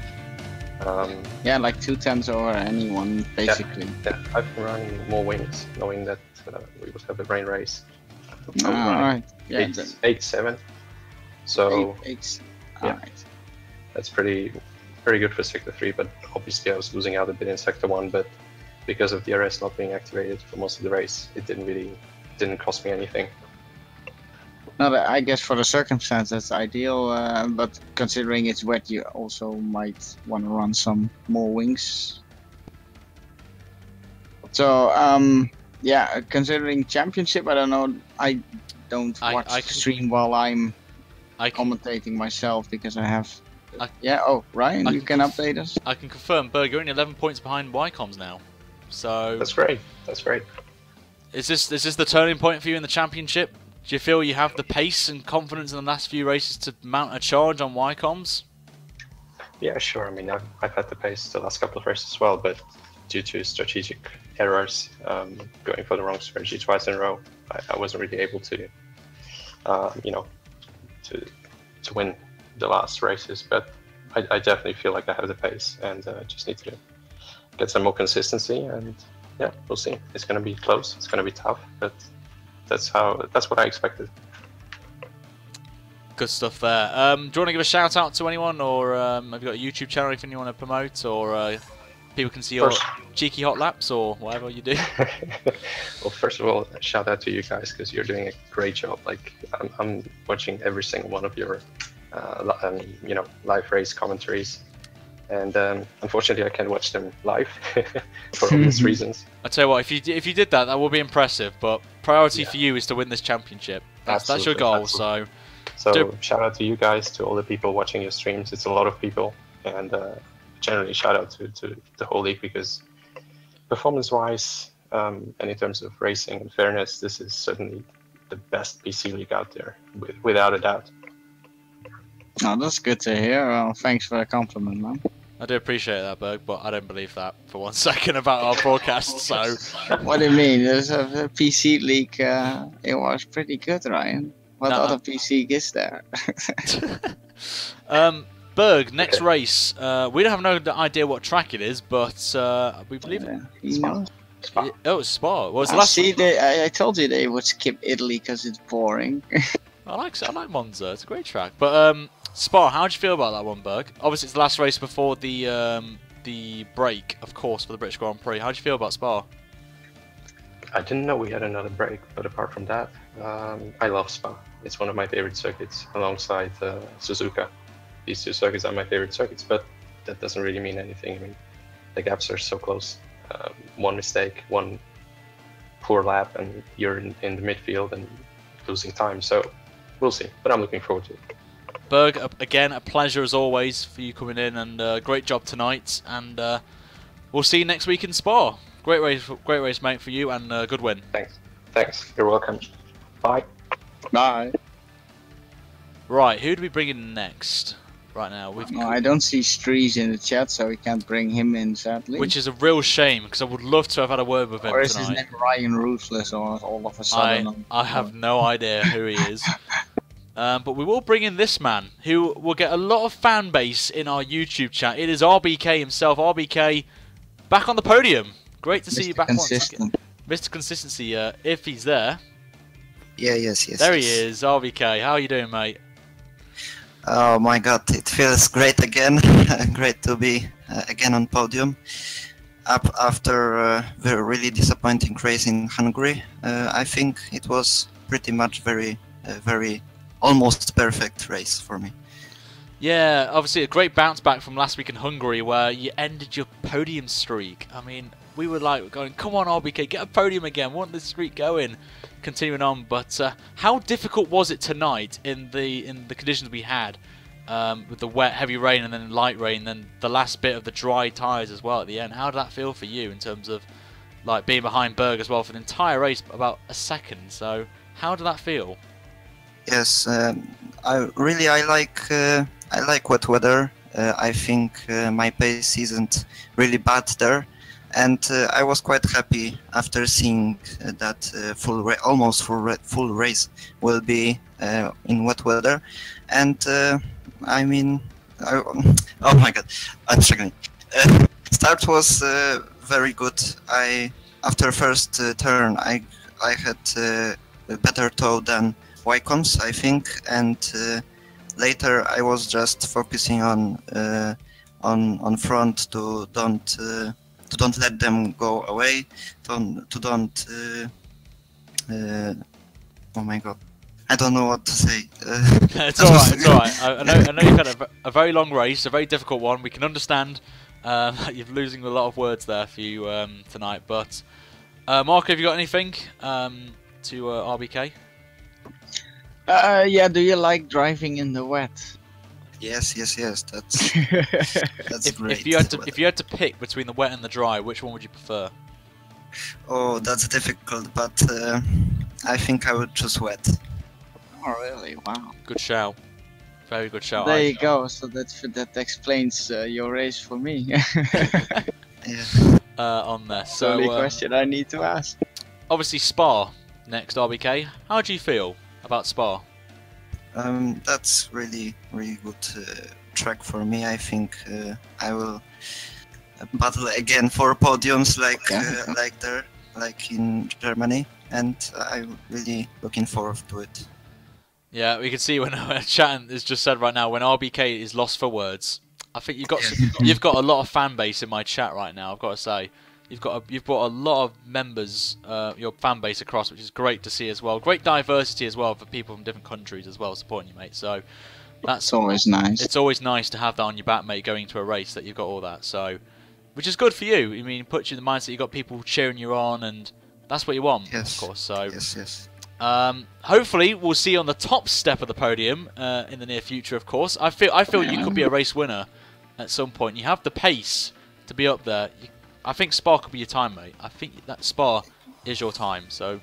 Yeah, like 2 tenths over anyone, basically. Yeah, I've been running more wings, knowing that we would have a rain race. Alright, yeah. 8-7. So, Eight. Yeah. Alright. That's pretty good for sector 3, but obviously I was losing out a bit in sector 1, but because of the DRS not being activated for most of the race, it didn't cost me anything. No, I guess for the circumstance that's ideal, but considering it's wet, you also might want to run some more wings. So, yeah, considering championship, I don't know, I don't watch the stream while I'm commentating myself because I have... Ryan, you can update us? I can confirm, Berg, you're only 11 points behind Wycombs now. So... That's great, that's great. Is this the turning point for you in the championship? Do you feel you have the pace and confidence in the last few races to mount a charge on Wycombs? Yeah, sure. I mean, I've had the pace the last couple of races as well, but due to strategic errors, going for the wrong strategy twice in a row, I wasn't really able to, to win the last races. But I definitely feel like I have the pace, and just need to get some more consistency, and yeah, we'll see. It's going to be close. It's going to be tough, but that's what I expected. Good stuff there. Do you want to give a shout out to anyone, or have you got a YouTube channel, anything you want to promote, or people can see your cheeky hot laps or whatever you do? Well, first of all, shout out to you guys because you're doing a great job. Like I'm watching every single one of your live race commentaries, and unfortunately I can't watch them live for obvious reasons. I tell you what, if you did that, that would be impressive. But priority for you is to win this championship. That's your goal. Absolutely. So shout out to you guys, to all the people watching your streams. It's a lot of people, and generally shout out to the whole league, because performance-wise and in terms of racing and fairness, this is certainly the best PC league out there, without a doubt. Oh, that's good to hear. Well, thanks for the compliment, man. I do appreciate that, Berg, but I don't believe that for 1 second about our broadcast. So, what do you mean? There's a PC league. It was pretty good, Ryan. What other PC is there? Berg, next race. We don't have no idea what track it is, but we believe it. Spa. Oh, it's Spa. Well, it's I told you they would skip Italy because it's boring. I like Monza. It's a great track. But Spa, how do you feel about that one, Berg? Obviously, it's the last race before the break, of course, for the British Grand Prix. How do you feel about Spa? I didn't know we had another break, but apart from that, I love Spa. It's one of my favorite circuits, alongside Suzuka. These two circuits are my favorite circuits, but that doesn't really mean anything. I mean, the gaps are so close. One mistake, one poor lap, and you're in the midfield and losing time. So we'll see, but I'm looking forward to it. Berg, again, a pleasure as always for you coming in, and great job tonight. And we'll see you next week in Spa. Great race, mate, for you, and good win. Thanks. You're welcome. Bye. Bye. Right, who do we bring in next? Right now, I don't see Strees in the chat, so we can't bring him in, sadly. Which is a real shame, because I would love to have had a word with him tonight. Or is his name Ryan Ruthless, or all of a sudden? I have no idea who he is. But we will bring in this man, who will get a lot of fan base in our YouTube chat. It is RBK himself. RBK, back on the podium. Great to see you back once again. Mr. Consistency, if he's there. Yeah, yes. There he is, RBK. How are you doing, mate? Oh my god, it feels great again. Great to be again on podium. After a really disappointing race in Hungary, I think it was pretty much very almost perfect race for me. Yeah, obviously a great bounce back from last week in Hungary, where you ended your podium streak. I mean, we were like going, come on RBK, get a podium again, want this streak going, continuing on. But how difficult was it tonight in the conditions we had, with the wet, heavy rain and then light rain, then the last bit of the dry tyres as well at the end? How did that feel for you in terms of like being behind Berg as well for the entire race, about a second? So how did that feel? Yes, I like wet weather. I think my pace isn't really bad there, and I was quite happy after seeing that almost full race will be in wet weather. And I mean, oh my god, I'm struggling. Start was very good. After first turn, I had a better toe than Wycombs, I think, and later I was just focusing on front to don't let them go away. Oh my god, I don't know what to say. It's alright, it's alright. I know you've had a very long race, a very difficult one. We can understand you're losing a lot of words there for you tonight. But Marco, have you got anything to RBK? Yeah, do you like driving in the wet? Yes. That's great. If you had to pick between the wet and the dry, which one would you prefer? Oh, that's difficult, but I think I would choose wet. Oh, really? Wow. Good shout. Very good shout. There you go. So that explains your race for me. Yeah. On there. So the only question I need to ask. Obviously, Spa next, RBK. How do you feel about Spa? That's really good track for me. I think I will battle again for podiums like in Germany, and I'm really looking forward to it. Yeah, we can see when chat has just said right now when RBK is lost for words. I think you've got a lot of fan base in my chat right now. I've got to say, you've brought a lot of members, your fan base across, which is great to see as well. Great diversity as well for people from different countries as well supporting you, mate. So that's always nice. It's always nice to have that on your back, mate, going to a race that you've got all that. So, which is good for you. I mean, it puts you in the mindset you've got people cheering you on, and that's what you want, yes. Of course. So yes. Hopefully we'll see you on the top step of the podium in the near future. Of course, I feel you could be a race winner at some point. You have the pace to be up there. I think Spa could be your time, mate. I think that Spa is your time. So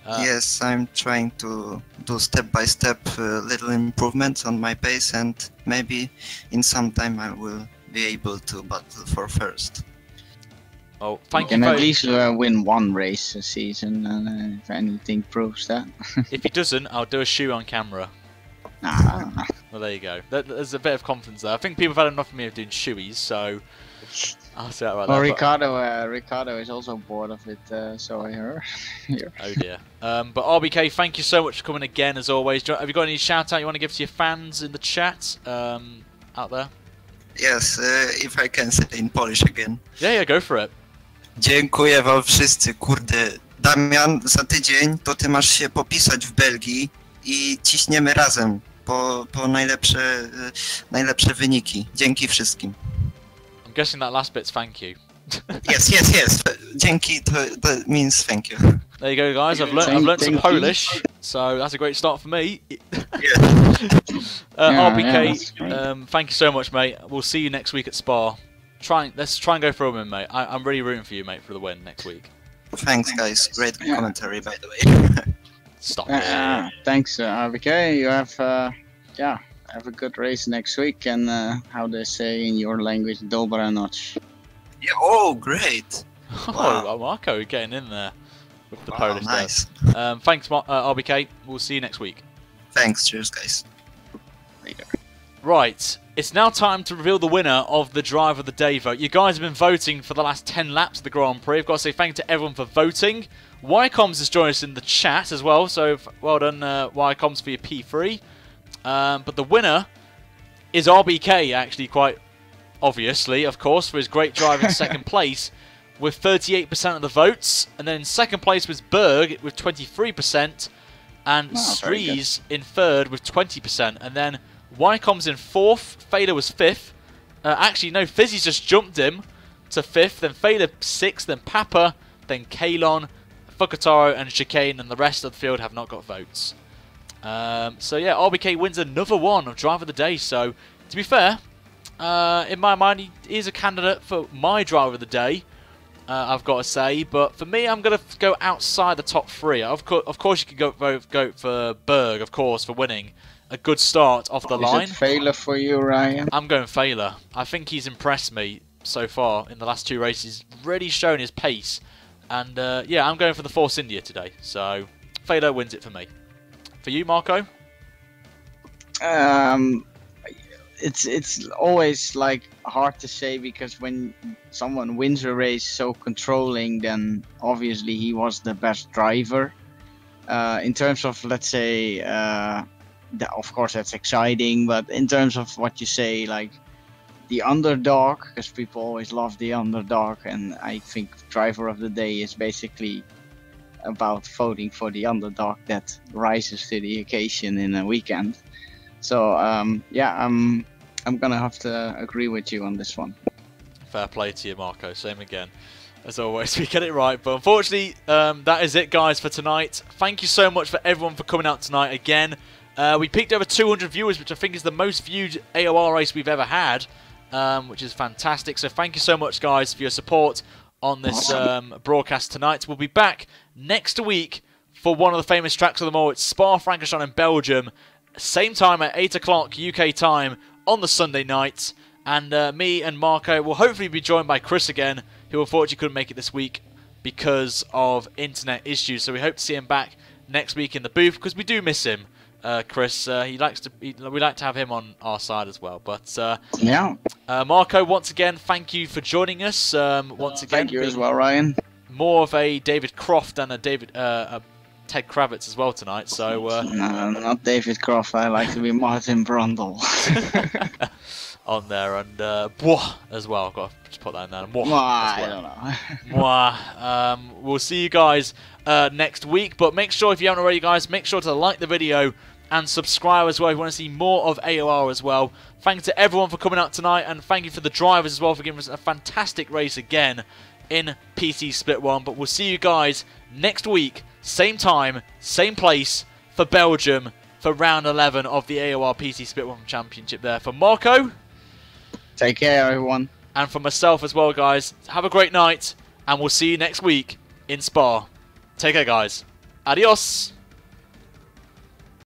yes, I'm trying to do step by step little improvements on my pace, and maybe in some time I will be able to battle for first. Oh, thank you. Can at least win one race a season, if anything proves that. If he doesn't, I'll do a shoe on camera. Nah. Well, there you go. There's a bit of confidence there. I think people have had enough of me of doing shoeies, so I'll say that right well, there. Ricardo is also bored of it, so I heard. Oh dear. But RBK, thank you so much for coming again, as always. Have you got any shout out you want to give to your fans in the chat out there? Yes, if I can say in Polish again. Yeah, go for it. Dziękuję wam wszyscy, kurde. Damian, za tydzień to ty masz się popisać w Belgii i ciśniemy razem po najlepsze wyniki. Dzięki wszystkim. I'm guessing that last bit's thank you. Yes. Dzięki, that means thank you. There you go, guys. I've learned some Polish, so that's a great start for me. RBK, thank you so much, mate. We'll see you next week at Spa. Let's try and go for a win, mate. I'm really rooting for you, mate, for the win next week. Thanks, guys. Great commentary, by the way. Stop it. Thanks, RBK. You have a good race next week, and how they say in your language, dobra noc. Yeah. Oh, great. Oh, Marco getting in there with the Polish nice. There. Thanks, RBK. We'll see you next week. Thanks. Cheers, guys. Later. Right, it's now time to reveal the winner of the Driver of the Day vote. You guys have been voting for the last 10 laps of the Grand Prix. I've got to say thank you to everyone for voting. Ycoms has joined us in the chat as well, so well done, Ycoms, for your P3. But the winner is RBK, actually, quite obviously, of course, for his great drive in second place with 38% of the votes. And then in second place was Berg with 23%, and Stries in third with 20%. And then Ycoms in fourth, Fader was fifth. Actually, no, Fizzy's just jumped him to fifth, then Fader sixth, then Papa, then Kalon, Fukataro, and Chicane, and the rest of the field have not got votes. So yeah, RBK wins another one of Driver of the Day. So, to be fair, in my mind, he is a candidate for my Driver of the Day, I've got to say. But for me, I'm going to go outside the top three. Of course, you could go for Berg, of course, for winning. A good start off the line. Is it failure for you, Ryan? I'm going failure. I think he's impressed me so far in the last two races. Really shown his pace. And yeah, I'm going for the Force India today. So, failure wins it for me. For you, Marco? It's always like hard to say, because when someone wins a race so controlling, then obviously he was the best driver. In terms of, let's say, of course that's exciting, but in terms of what you say, like the underdog, because people always love the underdog, and I think Driver of the Day is basically about voting for the underdog that rises to the occasion in a weekend. So yeah, I'm gonna have to agree with you on this one. Fair play to you, Marco. Same again. As always, we get it right. But unfortunately, that is it, guys, for tonight. Thank you so much for everyone for coming out tonight again. We peaked over 200 viewers, which I think is the most viewed AOR race we've ever had, which is fantastic. So thank you so much, guys, for your support on this broadcast tonight. We'll be back next week for one of the famous tracks of them all. It's Spa-Francorchamps in Belgium. Same time at 8 o'clock UK time on the Sunday night. And me and Marco will hopefully be joined by Chris again, who unfortunately couldn't make it this week because of internet issues. So we hope to see him back next week in the booth, because we do miss him. Chris. We like to have him on our side as well. But Yeah. Marco, once again, thank you for joining us. Once again, Thank you as well, Ryan. More of a David Croft than a Ted Kravitz as well tonight. So no, not David Croft. I like to be Martin Brundle. on there, and Bois as well. I've got to just put that in there. Bois I as don't well. know. Bois. We'll see you guys next week. But make sure, if you haven't already, guys, make sure to like the video and subscribe as well if you want to see more of AOR as well. Thank you to everyone for coming out tonight, and thank you for the drivers as well for giving us a fantastic race again in PC Split 1. But we'll see you guys next week, same time, same place, for Belgium, for round 11 of the AOR PC Split 1 Championship there. For Marco, take care, everyone. and for myself as well, guys, have a great night, and we'll see you next week in Spa. Take care, guys. Adios.